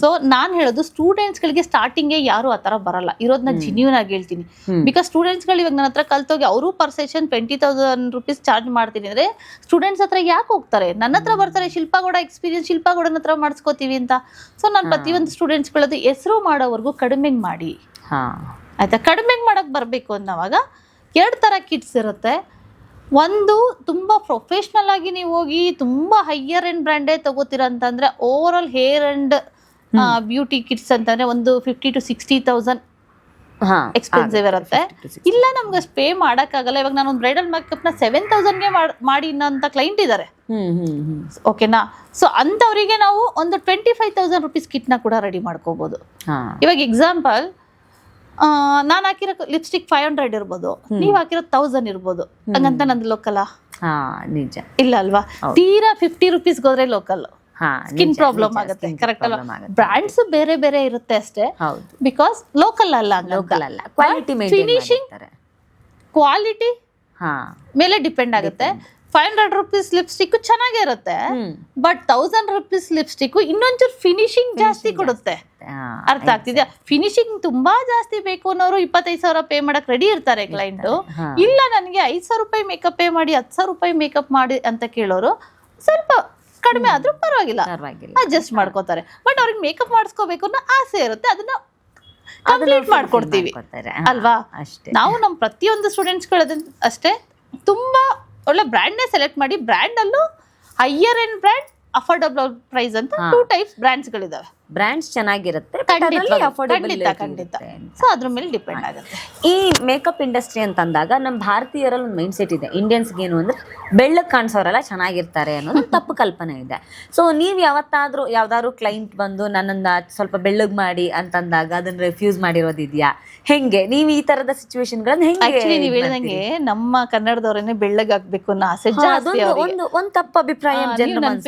ಸೊ ನಾನ್ ಹೇಳೋದು ಸ್ಟೂಡೆಂಟ್ಸ್ ಗಳಿಗೆ ಸ್ಟಾರ್ಟಿಂಗ್ ಯಾರು ಆತರ ಬರಲ್ಲ, ಇರೋದನ್ನ ಜಿನ್ಯೂನ್ ಆಗಿ ಹೇಳ್ತೀನಿ. ಬಿಕಾಸ್ ಸ್ಟೂಡೆಂಟ್ಸ್ ಗಳು ಇವಾಗ ನನ್ನ ಹತ್ರ ಕಲ್ತೋಗಿ ಅವರು ಪರ್ ಸೆಷನ್ 20,000 rupees ಚಾರ್ಜ್ ಮಾಡ್ತೀನಿ ಅಂದ್ರೆ ಸ್ಟೂಡೆಂಟ್ಸ್ ಹತ್ರ ಯಾಕೆ ಹೋಗ್ತಾರೆ? ನನ್ನ ಹತ್ರ ಬರ್ತಾರೆ, ಶಿಲ್ಪಾಗೌಡ ಎಕ್ಸ್ಪೀರಿಯನ್ಸ್ ಶಿಲ್ಪಾಗೌಡನ ಹತ್ರ ಮಾಡಿಸ್ಕೋತೀವಿ ಅಂತ. ಸೊ ನಾನು ಪ್ರತಿಯೊಂದು ಸ್ಟೂಡೆಂಟ್ಸ್ ಗಳದ್ದು ಹೆಸರು ಮಾಡೋವರೆಗೂ ಕಡಿಮೆಗೆ ಮಾಡಿ, ಆಯ್ತಾ? ಕಡಿಮೆಗೆ ಮಾಡಕ್ ಬರ್ಬೇಕು ಅನ್ನೋವಾಗ 2 ತರ ಕಿಟ್ಸ್ ಇರುತ್ತೆ. ಒಂದು ತುಂಬಾ ಪ್ರೊಫೆಷನಲ್ ಆಗಿ ನೀವು ಹೋಗಿ ತುಂಬಾ ಹೈಯರ್ ಎಂಡ್ ಬ್ರ್ಯಾಂಡೇ ತಗೋತೀರ ಅಂತಂದ್ರೆ overall hair and beauty kits ಅಂತಂದ್ರೆ ಒಂದು 50,000 to 60,000 ಎಕ್ಸ್ಪೆನ್ಸಿವ್ ಇರುತ್ತೆ. ಇಲ್ಲ ನಮ್ಗೆ ಅಷ್ಟು ಪೇ ಮಾಡಕ್ಕಾಗಲ್ಲ, ಇವಾಗ ನಾನು ಒಂದು ಬ್ರೈಡಲ್ ಮೇಕಪ್ ನ 7,000ಗೆ ಮಾಡಿ ಇನ್ನೊಂತ ಕ್ಲೈಂಟ್ ಇದ್ದಾರೆ, ಓಕೆನಾ? ಸೊ ಅಂತವರಿಗೆ ನಾವು ಒಂದು 25,000 rupees ಕಿಟ್ ನ ಕೂಡ ರೆಡಿ ಮಾಡ್ಕೋಬಹುದು. ಇವಾಗ ಎಕ್ಸಾಂಪಲ್, ನಾನ್ ಹಾಕಿರೋ ಲಿಪ್ಸ್ಟಿಕ್ 500 ಇರ್ಬೋದು, ನೀವ್ ಹಾಕಿರೋ 1000 ಇರ್ಬೋದು. ಹಂಗಂತ ನಂದು ಲೋಕಲ್ ನಿಜ ಇಲ್ಲ ಅಲ್ವಾ? ತೀರಾ 50 rupees ಹೋದ್ರೆ ಲೋಕಲ್ ಸ್ಕಿನ್ ಪ್ರಾಬ್ಲಮ್ ಆಗುತ್ತೆ, ಕರೆಕ್ಟ್ ಅಲ್ವಾ? ಬ್ರ್ಯಾಂಡ್ಸ್ ಬೇರೆ ಬೇರೆ ಇರುತ್ತೆ ಅಷ್ಟೇ, ಬಿಕಾಸ್ ಲೋಕಲ್ ಅಲ್ಲ. ಫಿನಿಶಿಂಗ್ ಕ್ವಾಲಿಟಿ ಮೇಲೆ ಡಿಪೆಂಡ್ ಆಗುತ್ತೆ. 500 rupees ಲಿಪ್ಸ್ಟಿಕ್ ಚೆನ್ನಾಗೇ ಇರುತ್ತೆ, ಬಟ್ 1000 rupees ಲಿಪ್ಸ್ಟಿಕ್ ಇನ್ನೊಂಚೂರು ಫಿನಿಶಿಂಗ್ ಜಾಸ್ತಿ ಕೊಡುತ್ತೆ. ಅರ್ಥ ಆಗ್ತಿದ್ಯಾ? ಫಿನಿಶಿಂಗ್ ತುಂಬಾ ಜಾಸ್ತಿ ಬೇಕು ಅನ್ನೋರು 25,000 ಪೇ ಮಾಡಕ್ ರೆಡಿ ಇರ್ತಾರೆ ಕ್ಲೈಂಟ್. ಇಲ್ಲ ನನಗೆ 5,000 ರೂಪಾಯಿ ಮೇಕಪ್ ಪೇ ಮಾಡಿ 10,000 ರೂಪಾಯಿ ಮೇಕಪ್ ಮಾಡಿ ಅಂತ ಕೇಳೋರು ಸ್ವಲ್ಪ ಕಡಿಮೆ ಆದ್ರೂ ಪರವಾಗಿಲ್ಲ ಅಡ್ಜಸ್ಟ್ ಮಾಡ್ಕೋತಾರೆ. ಬಟ್ ಅವ್ರಿಗೆ ಮೇಕಪ್ ಮಾಡಿಸ್ಕೋಬೇಕು ಅನ್ನೋ ಆಸೆ ಇರುತ್ತೆ, ಅದನ್ನ ಕಂಪ್ಲೀಟ್ ಮಾಡ್ಕೊಡ್ತೀವಿ ಅಲ್ವಾ? ನಾವು ನಮ್ಮ ಪ್ರತಿಯೊಂದು ಸ್ಟೂಡೆಂಟ್ಸ್ ಅಷ್ಟೇ ತುಂಬಾ ಒಳ್ಳೆ ಬ್ರ್ಯಾಂಡ್ನೇ ಸೆಲೆಕ್ಟ್ ಮಾಡಿ, ಬ್ರ್ಯಾಂಡ್ ಅಲ್ಲೂ higher end brand, affordable price ಅಂತ 2 types ಬ್ರ್ಯಾಂಡ್ಸ್ ಗಳಿದಾವೆ. ಬ್ರ್ಯಾಂಡ್ಸ್ ಚೆನ್ನಾಗಿರುತ್ತೆ, ಖಂಡಿತ. ಸೊ ಅದ್ರ ಮೇಲೆ ಡಿಪೆಂಡ್ ಆಗುತ್ತೆ. ಈ ಮೇಕಪ್ ಇಂಡಸ್ಟ್ರಿ ಅಂತ ಅಂದಾಗ ನಮ್ಮ ಭಾರತೀಯರಲ್ಲಿ ಒಂದು ಮೈಂಡ್ ಸೆಟ್ ಇದೆ, ಇಂಡಿಯನ್ಸ್ಗೆ ಏನು ಅಂದ್ರೆ ಬೆಳ್ಳಗ್ ಕಾಣಿಸೋರೆಲ್ಲ ಚೆನ್ನಾಗಿರ್ತಾರೆ ಅನ್ನೋದು ತಪ್ಪು ಕಲ್ಪನೆ ಇದೆ. ಸೊ ನೀವು ಯಾವ್ದಾದ್ರು ಕ್ಲೈಂಟ್ ಬಂದು ನನ್ನನ್ನ ಸ್ವಲ್ಪ ಬೆಳ್ಳಗ್ ಮಾಡಿ ಅಂತಂದಾಗ ಅದನ್ನ ರೆಫ್ಯೂಸ್ ಮಾಡಿರೋದಿದ್ಯಾ? ಹೆಂಗೆ ನೀವು ಈ ತರದ ಸಿಚುವೇಶನ್ಗಳನ್ನ ಹೆಂಗೆ? ನೀವ್ ಹೇಳಿದಂಗೆ ನಮ್ಮ ಕನ್ನಡದವರೇನೆ ಬೆಳ್ಳಗ್ ಆಗ್ಬೇಕು ಅನ್ನೋ ಆಸೆ ಜಾಸ್ತಿ. ಒಂದು ತಪ್ಪು ಅಭಿಪ್ರಾಯ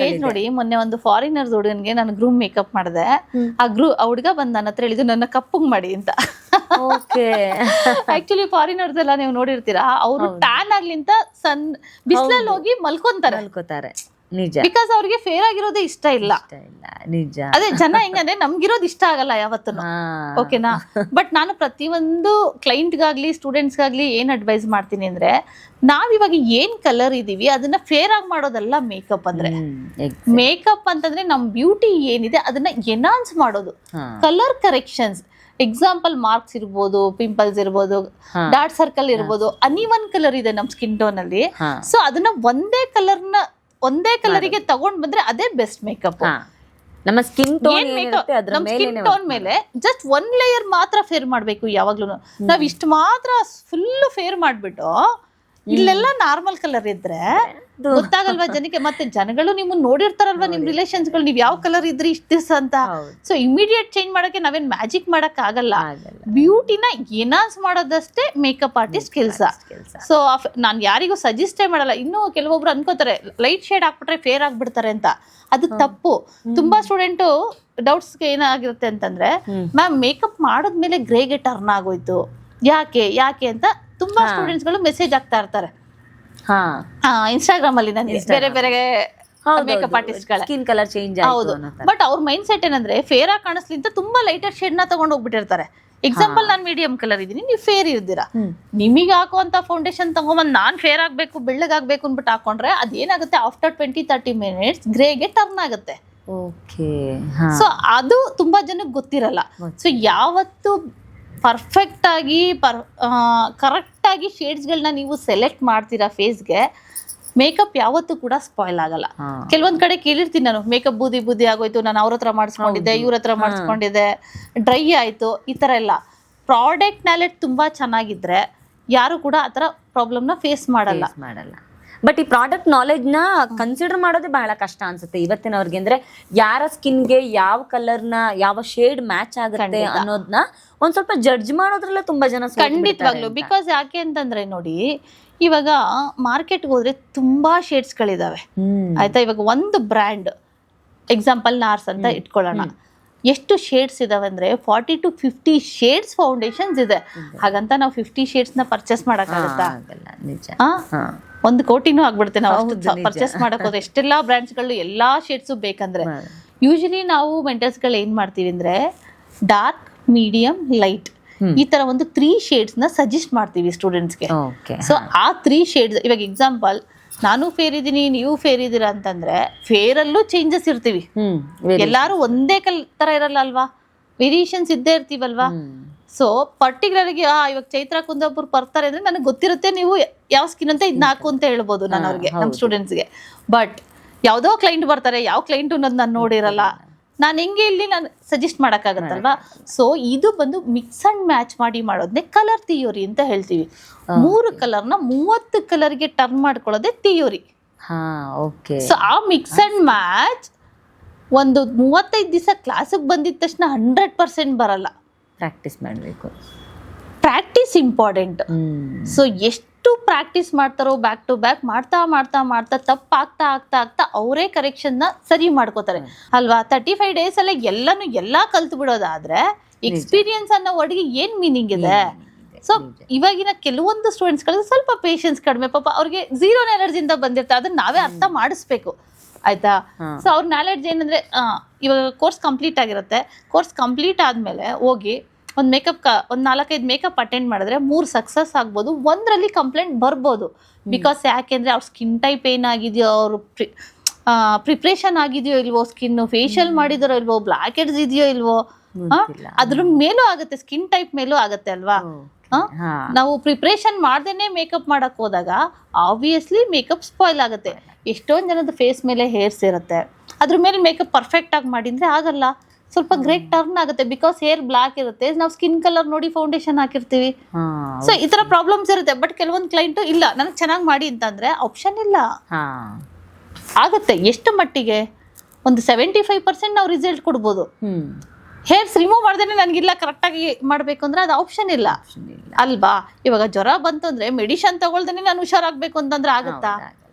ಪೇಜ್ ನೋಡಿ, ಮೊನ್ನೆ ಒಂದು ಫಾರಿನರ್ಸ್ ಹುಡುಗನ್ಗೆ ನಾನು ಗ್ರೂಮ್ ಮೇಕಪ್ ಮಾಡಿದೆ. ಆ ಹುಡುಗ ಬಂದ್ ನನ್ನ ಹತ್ರ ಹೇಳಿದ್ದು ನನ್ನ ಕಪ್ಪುಗ್ ಮಾಡಿ ಅಂತ. ಆಕ್ಚುಲಿ ಫಾರಿನರ್ಸ್ ಎಲ್ಲ ನೀವು ನೋಡಿರ್ತೀರಾ, ಅವರು ಟ್ಯಾನ್ ಆಗ್ಲಿಂತ ಬಿಸಿಲಲ್ಲಿ ಹೋಗಿ ಮಲ್ಕೊಂತಾರೆ. ನಿಜ, ಬಿಕಾಸ್ ಅವ್ರಿಗೆ ಫೇರ್ ಆಗಿರೋದೇ ಇಷ್ಟ ಇಲ್ಲ. ನಿಜ. ಅದೇ ಜನ ಹೆಂಗಂದ್ರೆ ನಮ್ಗಿರೋದು ಇಷ್ಟ ಆಗಲ್ಲ ಯಾವತ್ತೂ, ಓಕೆನಾ? ಬಟ್ ನಾನು ಪ್ರತಿಯೊಂದು ಕ್ಲೈಂಟ್ಗಾಗ್ಲಿ ಸ್ಟೂಡೆಂಟ್ಸ್ಗಾಗ್ಲಿ ಏನ್ ಅಡ್ವೈಸ್ ಮಾಡ್ತೀನಿ ಅಂದ್ರೆ, ನಾವಿವಾಗ ಏನ್ ಕಲರ್ ಇದೀವಿ ಅದನ್ನ ಫೇರ್ ಆಗಿ ಮಾಡೋದಲ್ಲ ಮೇಕಪ್ ಅಂದ್ರೆ. ಮೇಕಪ್ ಅಂತಂದ್ರೆ ನಮ್ ಬ್ಯೂಟಿ ಏನಿದೆ ಅದನ್ನ ಎನ್ಹಾನ್ಸ್ ಮಾಡೋದು, ಕಲರ್ ಕರೆಕ್ಷನ್ಸ್. ಎಕ್ಸಾಂಪಲ್ ಮಾರ್ಕ್ಸ್ ಇರ್ಬೋದು, ಪಿಂಪಲ್ಸ್ ಇರ್ಬೋದು, ಡಾರ್ಕ್ ಸರ್ಕಲ್ ಇರ್ಬೋದು, ಅನ್ಇವನ್ ಕಲರ್ ಇದೆ ನಮ್ ಸ್ಕಿನ್ ಟೋನ್ ಅಲ್ಲಿ. ಸೊ ಅದನ್ನ ಒಂದೇ ಕಲರಿಗೆ ತಗೊಂಡ್ ಬಂದ್ರೆ ಅದೇ ಬೆಸ್ಟ್ ಮೇಕಪ್. ನಮ್ಮ ಸ್ಕಿನ್ ಟೋನ್ ಮೇಲೆ ಜಸ್ಟ್ 1 ಲೇಯರ್ ಮಾತ್ರ ಫೇರ್ ಮಾಡ್ಬೇಕು ಯಾವಾಗ್ಲೂ. ನಾವ್ ಇಷ್ಟು ಮಾತ್ರ ಫುಲ್ ಫೇರ್ ಮಾಡ್ಬಿಟ್ಟು ಇಲ್ಲೆಲ್ಲ ನಾರ್ಮಲ್ ಕಲರ್ ಇದ್ರೆ ಗೊತ್ತಾಗಲ್ವಾ ಜನಕ್ಕೆ? ಮತ್ತೆ ಜನಗಳು ನಿಮ್ಮನ್ನ ನೋಡಿರ್ತಾರಲ್ವಾ, ನಿಮ್ ರಿಲೇಷನ್ಸ್ ಗಳು, ನೀವ್ ಯಾವ ಕಲರ್ ಇದ್ರಿ ಇಷ್ಟ ದಿವಸ ಅಂತ. ಸೊ ಇಮಿಡಿಯೇಟ್ ಚೇಂಜ್ ಮಾಡಕ್ಕೆ ನಾವೇನ್ ಮ್ಯಾಜಿಕ್ ಮಾಡಕ್ ಆಗಲ್ಲ. ಬ್ಯೂಟಿನ ಎನ್ಹಾನ್ಸ್ ಮಾಡೋದಷ್ಟೇ ಮೇಕಪ್ ಆರ್ಟಿಸ್ಟ್ ಕೆಲಸ. ಸೊ ನಾನ್ ಯಾರಿಗೂ ಸಜೆಸ್ಟೇ ಮಾಡಲ್ಲ. ಇನ್ನು ಕೆಲವೊಬ್ರು ಅನ್ಕೋತಾರೆ ಲೈಟ್ ಶೇಡ್ ಹಾಕ್ಬಿಟ್ರೆ ಫೇರ್ ಆಗ್ಬಿಡ್ತಾರೆ ಅಂತ, ಅದು ತಪ್ಪು. ತುಂಬಾ ಸ್ಟೂಡೆಂಟ್ ಡೌಟ್ಸ್ಗೆ ಏನಾಗಿರುತ್ತೆ ಅಂತಂದ್ರೆ, ಮ್ಯಾಮ್ ಮೇಕಪ್ ಮಾಡದ್ಮೇಲೆ ಗ್ರೇಗೆ ಟರ್ನ್ ಆಗೋಯ್ತು, ಯಾಕೆ ಅಂತ ತುಂಬಾ ಸ್ಟೂಡೆಂಟ್ಸ್ ಗಳು ಮೆಸೇಜ್ ಆಗ್ತಾ ಇರ್ತಾರೆ ಇನ್ಸ್ಟಾಗ್ರಾಮ್ ಅಲ್ಲಿ. ಬೇರೆ ಬೇರೆ ಮೇಕಪ್ ಆರ್ಟಿಸ್ಟ್ ಗಳ ಸ್ಕಿನ್ ಕಲರ್ ಚೇಂಜ್. ಹೌದು, ಬಟ್ ಅವ್ರ ಮೈಂಡ್ ಸೆಟ್ ಏನಂದ್ರೆ ಫೇರ್ ಆಗಿ ಕಾಣಿಸ್ಲಿಂತ ತುಂಬಾ ಲೈಟರ್ ಶೇಡ್ ನ ತಗೊಂಡ್ ಹೋಗ್ಬಿಟ್ಟಿರ್ತಾರೆ. ಎಕ್ಸಾಂಪಲ್ ನಾನ್ ಮೀಡಿಯಂ ಕಲರ್ ಇದೀನಿ, ನೀವು ಫೇರ್ ಇರ್ತೀರಾ, ನಿಮಗೆ ಹಾಕುವಂತ ಫೌಂಡೇಶನ್ ತಗೊಂಬಂದ್ ನಾನ್ ಫೇರ್ ಆಗ್ಬೇಕು ಬೆಳ್ಳಗಾಗ್ಬೇಕು ಅನ್ಬಿಟ್ಟು ಹಾಕೊಂಡ್ರೆ ಅದೇನಾಗುತ್ತೆ, ಆಫ್ಟರ್ 20-30 minutes ಗ್ರೇಗೆ ಟರ್ನ್ ಆಗುತ್ತೆ. ಸೊ ಅದು ತುಂಬಾ ಜನಕ್ಕೆ ಗೊತ್ತಿರಲ್ಲ. ಸೊ ಯಾವತ್ತು ಪರ್ಫೆಕ್ಟ್ ಆಗಿ ಕರೆಕ್ಟ್ ಆಗಿ ಶೇಡ್ಸ್ಗಳನ್ನ ನೀವು ಸೆಲೆಕ್ಟ್ ಮಾಡ್ತೀರಾ ಫೇಸ್ಗೆ, ಮೇಕಪ್ ಯಾವತ್ತೂ ಕೂಡ ಸ್ಪಾಯ್ಲ್ ಆಗಲ್ಲ. ಕೆಲವೊಂದ್ ಕಡೆ ಕೇಳಿರ್ತೀನಿ ನಾನು, ಮೇಕಪ್ ಬೂದಿ ಆಗೋಯ್ತು, ನಾನು ಅವ್ರ ಹತ್ರ ಮಾಡಿಸ್ಕೊಂಡಿದ್ದೆ, ಇವ್ರ ಹತ್ರ ಮಾಡಿಸ್ಕೊಂಡಿದ್ದೆ, ಡ್ರೈ ಆಯ್ತು, ಈ ತರ ಎಲ್ಲ. ಪ್ರಾಡಕ್ಟ್ ನಾಲೆಡ್ಜ್ ತುಂಬಾ ಚೆನ್ನಾಗಿದ್ರೆ ಯಾರು ಕೂಡ ಆ ಥರ ಪ್ರಾಬ್ಲಮ್ನ ಫೇಸ್ ಮಾಡಲ್ಲ. ಬಟ್ ಈ ಪ್ರಾಡಕ್ಟ್ ನಾಲೆಜ್ ನ ಕನ್ಸಿಡರ್ ಮಾಡೋದೇ ಬಹಳ ಕಷ್ಟ ಅನ್ಸುತ್ತೆ ಇವತ್ತಿನವ್ರಿಗೆ. ಅಂದ್ರೆ ಯಾರ ಸ್ಕಿನ್ಗೆ ಯಾವ ಕಲರ್ನ ಯಾವ ಶೇಡ್ ಮ್ಯಾಚ್ ಆಗುತ್ತೆ ಅನ್ನೋದನ್ನ ಒಂದ್ ಸ್ವಲ್ಪ ಜಡ್ಜ್ ಮಾಡೋದ್ರಲ್ಲೇ ತುಂಬಾ ಜನ ಖಂಡಿತವಾಗ್ಲು. ಬಿಕಾಸ್ ಯಾಕೆ ಅಂತಂದ್ರೆ ನೋಡಿ, ಇವಾಗ ಮಾರ್ಕೆಟ್ಗೆ ಹೋದ್ರೆ ತುಂಬಾ ಶೇಡ್ಸ್ಗಳಿದಾವೆ ಆಯ್ತಾ. ಇವಾಗ ಒಂದು ಬ್ರ್ಯಾಂಡ್ ಎಕ್ಸಾಂಪಲ್ ನಾರ್ಸ್ ಅಂತ ಇಟ್ಕೊಳ್ಳೋಣ, ಎಷ್ಟು ಶೇಡ್ಸ್ ಇದಾವೆ ಅಂದ್ರೆ 40 to 50 ಶೇಡ್ಸ್ ಫೌಂಡೇಶನ್ಸ್ ಇದೆ. ಹಾಗಂತ ನಾವು 50 ಶೇಡ್ಸ್ ನ ಪರ್ಚೇಸ್ ಮಾಡಕ್ಕಾಗತ್ತಾ? ಒಂದು ಕೋಟಿನೂ ಆಗ್ಬಿಡುತ್ತೆ ನಾವು ಪರ್ಚೇಸ್ ಮಾಡಕ್ ಹೋದ್ರೆ. ಎಷ್ಟೆಲ್ಲಾ ಬ್ರ್ಯಾಂಡ್ಸ್ ಗಳು ಎಲ್ಲಾ ಶೇಡ್ಸ್ ಬೇಕಂದ್ರೆ ಯೂಶಲಿ ನಾವು ಮೆಂಟರ್ಸ್ ಗಳು ಏನ್ ಮಾಡ್ತೀವಿ ಅಂದ್ರೆ ಡಾರ್ಕ್, ಮೀಡಿಯಂ, ಲೈಟ್ ಈ ತರ ಒಂದು 3 ಶೇಡ್ಸ್ ನ ಸಜೆಸ್ಟ್ ಮಾಡ್ತೀವಿ ಸ್ಟೂಡೆಂಟ್ಸ್ಗೆ. ಸೊ ಆ 3 ಶೇಡ್ಸ್, ಇವಾಗ ಎಕ್ಸಾಂಪಲ್ ನಾನು ಫೇರ್ ಇದೀನಿ, ನೀವು ಫೇರ್ ಇದೀರಾ ಅಂತಂದ್ರೆ ಫೇರ್ ಅಲ್ಲೂ ಚೇಂಜಸ್ ಇರ್ತೀವಿ. ಎಲ್ಲಾರು ಒಂದೇ ತರ ಇರಲ್ಲ ಅಲ್ವಾ, ವೇರಿಯೇಷನ್ಸ್ ಇದ್ದೇ ಇರ್ತೀವಲ್ವಾ. ಸೊ ಪರ್ಟಿಕ್ಯುಲರ್ ಆಗಿ ಇವಾಗ ಚೈತ್ರ ಕುಂದಾಪುರ್ ಬರ್ತಾರೆ ಅಂದ್ರೆ ನನಗೆ ಗೊತ್ತಿರುತ್ತೆ ನೀವು ಯಾವ ಸ್ಕಿನ್ ಅಂತ ಇದನ್ನ ಹಾಕು ಅಂತ ಹೇಳ್ಬೋದು ನಾನು ಅವ್ರಿಗೆ, ನಮ್ಮ ಸ್ಟೂಡೆಂಟ್ಸ್ಗೆ. ಬಟ್ ಯಾವ್ದೋ ಕ್ಲೈಂಟ್ ಬರ್ತಾರೆ, ಯಾವ ಕ್ಲೈಂಟ್ ಅನ್ನೋದು ನಾನು ನೋಡಿರಲ್ಲ, ನಾನು ಹೆಂಗೆ ಇಲ್ಲಿ ನಾನು ಸಜೆಸ್ಟ್ ಮಾಡೋಕ್ಕಾಗತ್ತಲ್ವಾ. ಸೊ ಇದು ಬಂದು ಮಿಕ್ಸ್ ಅಂಡ್ ಮ್ಯಾಚ್ ಮಾಡಿ ಮಾಡೋದನ್ನೇ ಕಲರ್ ಥಿಯೋರಿ ಅಂತ ಹೇಳ್ತೀವಿ. 3 ಕಲರ್ನ 30 ಕಲರ್ಗೆ ಟರ್ನ್ ಮಾಡ್ಕೊಳ್ಳೋದೇ ಥಿಯೋರಿ. ಸೊ ಆ ಮಿಕ್ಸ್ ಅಂಡ್ ಮ್ಯಾಚ್ ಒಂದು 35 ದಿವಸ ಕ್ಲಾಸಿಗೆ ಬಂದಿದ ತಕ್ಷಣ 100% ಬರಲ್ಲ. ಪ್ರಾಕ್ಟೀಸ್ ಮಾಡಬೇಕು. Practice important. ಸೊ ಎಷ್ಟು ಪ್ರಾಕ್ಟೀಸ್ ಮಾಡ್ತಾರೋ ಬ್ಯಾಕ್ ಟು ಬ್ಯಾಕ್ ಮಾಡ್ತಾ ಮಾಡ್ತಾ ಮಾಡ್ತಾ ತಪ್ಪಾಗ್ತಾ ಆಗ್ತಾ ಆಗ್ತಾ ಅವರೇ ಕರೆಕ್ಷನ್ ನ ಸರಿ ಮಾಡ್ಕೋತಾರೆ ಅಲ್ವಾ. 35 ಡೇಸ್ ಅಲ್ಲೇ ಎಲ್ಲಾ ಕಲ್ತು ಬಿಡೋದಾದ್ರೆ ಎಕ್ಸ್ಪೀರಿಯನ್ಸ್ ಅನ್ನೋ ವರ್ಡ್ಗೆ ಏನ್ ಮೀನಿಂಗ್ ಇದೆ? ಸೊ ಇವಾಗಿನ ಕೆಲವೊಂದು ಸ್ಟೂಡೆಂಟ್ಸ್ ಗಳಿಗೆ ಸ್ವಲ್ಪ ಪೇಷನ್ಸ್ ಕಡಿಮೆ, ಪಾಪ ಅವ್ರಿಗೆ ಝೀರೋ ನಾಲೆಡ್ಜಿಂದ ಬಂದಿರ್ತಾರೆ, ಅದನ್ನ ನಾವೇ ಅರ್ಥ ಮಾಡಿಸ್ಬೇಕು ಆಯ್ತಾ. ಸೊ ಅವ್ರ ನಾಲೆಡ್ಜ್ ಏನಂದ್ರೆ ಇವಾಗ ಕೋರ್ಸ್ ಕಂಪ್ಲೀಟ್ ಆಗಿರುತ್ತೆ, ಕೋರ್ಸ್ ಕಂಪ್ಲೀಟ್ ಆದ್ಮೇಲೆ ಹೋಗಿ ಒಂದು ಮೇಕಪ್ ಒಂದು 4-5 ಮೇಕಪ್ ಅಟೆಂಡ್ ಮಾಡಿದ್ರೆ 3 ಸಕ್ಸಸ್ ಆಗ್ಬೋದು, 1ರಲ್ಲಿ ಕಂಪ್ಲೇಂಟ್ ಬರ್ಬೋದು. ಬಿಕಾಸ್ ಯಾಕೆಂದ್ರೆ ಅವ್ರ ಸ್ಕಿನ್ ಟೈಪ್ ಏನಾಗಿದೆಯೋ, ಅವ್ರ ಪ್ರಿಪ್ರೇಷನ್ ಆಗಿದೆಯೋ ಇಲ್ವೋ, ಸ್ಕಿನ್ ಫೇಶಿಯಲ್ ಮಾಡಿದಾರೋ ಇಲ್ವೋ, ಬ್ಲಾಕ್ ಹೆಡ್ಸ್ ಇದೆಯೋ ಇಲ್ವೋ, ಅದ್ರ ಮೇಲೂ ಆಗುತ್ತೆ, ಸ್ಕಿನ್ ಟೈಪ್ ಮೇಲೂ ಆಗುತ್ತೆ ಅಲ್ವಾ. ನಾವು ಪ್ರಿಪ್ರೇಷನ್ ಮಾಡ್ದೇನೆ ಮೇಕಪ್ ಮಾಡಕ್ ಹೋದಾಗ ಆಬ್ವಿಯಸ್ಲಿ ಮೇಕಪ್ ಸ್ಪಾಯ್ಲ್ ಆಗುತ್ತೆ. ಎಷ್ಟೊಂದ್ ಜನದ ಫೇಸ್ ಮೇಲೆ ಹೇರ್ಸ್ ಇರುತ್ತೆ, ಅದ್ರ ಮೇಲೆ ಮೇಕಪ್ ಪರ್ಫೆಕ್ಟ್ ಆಗಿ ಮಾಡಿದ್ರೆ ಆಗಲ್ಲ, ಸ್ವಲ್ಪ ಗ್ರೇಟ್ ಟರ್ನ್ ಆಗುತ್ತೆ. ಬಿಕಾಸ್ ಹೇರ್ ಬ್ಲಾಕ್ ಇರುತ್ತೆ, ನಾವು ಸ್ಕಿನ್ ಕಲರ್ ನೋಡಿ ಫೌಂಡೇಶನ್ ಹಾಕಿರ್ತೀವಿ. ಸೊ ಈ ತರ ಪ್ರಾಬ್ಲಮ್ಸ್ ಇರುತ್ತೆ. ಬಟ್ ಕೆಲವೊಂದು ಕ್ಲೈಂಟ್ ಇಲ್ಲ ನನಗೆ ಚೆನ್ನಾಗಿ ಮಾಡಿ ಅಂತಂದ್ರೆ ಆಪ್ಷನ್ ಇಲ್ಲ, ಆಗುತ್ತೆ. ಎಷ್ಟು ಮಟ್ಟಿಗೆ ಒಂದು 75% ನಾವು ರಿಸಲ್ಟ್ ಕೊಡ್ಬೋದು. ಹೇರ್ಸ್ ರಿಮೂವ್ ಮಾಡ್ದೇನೆ ನನಗಿಲ್ಲ ಕರೆಕ್ಟಾಗಿ ಮಾಡಬೇಕು ಅಂದ್ರೆ ಅದು ಆಪ್ಷನ್ ಇಲ್ಲ ಅಲ್ವಾ. ಇವಾಗ ಜ್ವರ ಬಂತು ಅಂದ್ರೆ ಮೆಡಿಷನ್ ತಗೊಳ್ದೇನೆ ನಾನು ಹುಷಾರಾಗಬೇಕು ಅಂತಂದ್ರೆ ಆಗುತ್ತಾ?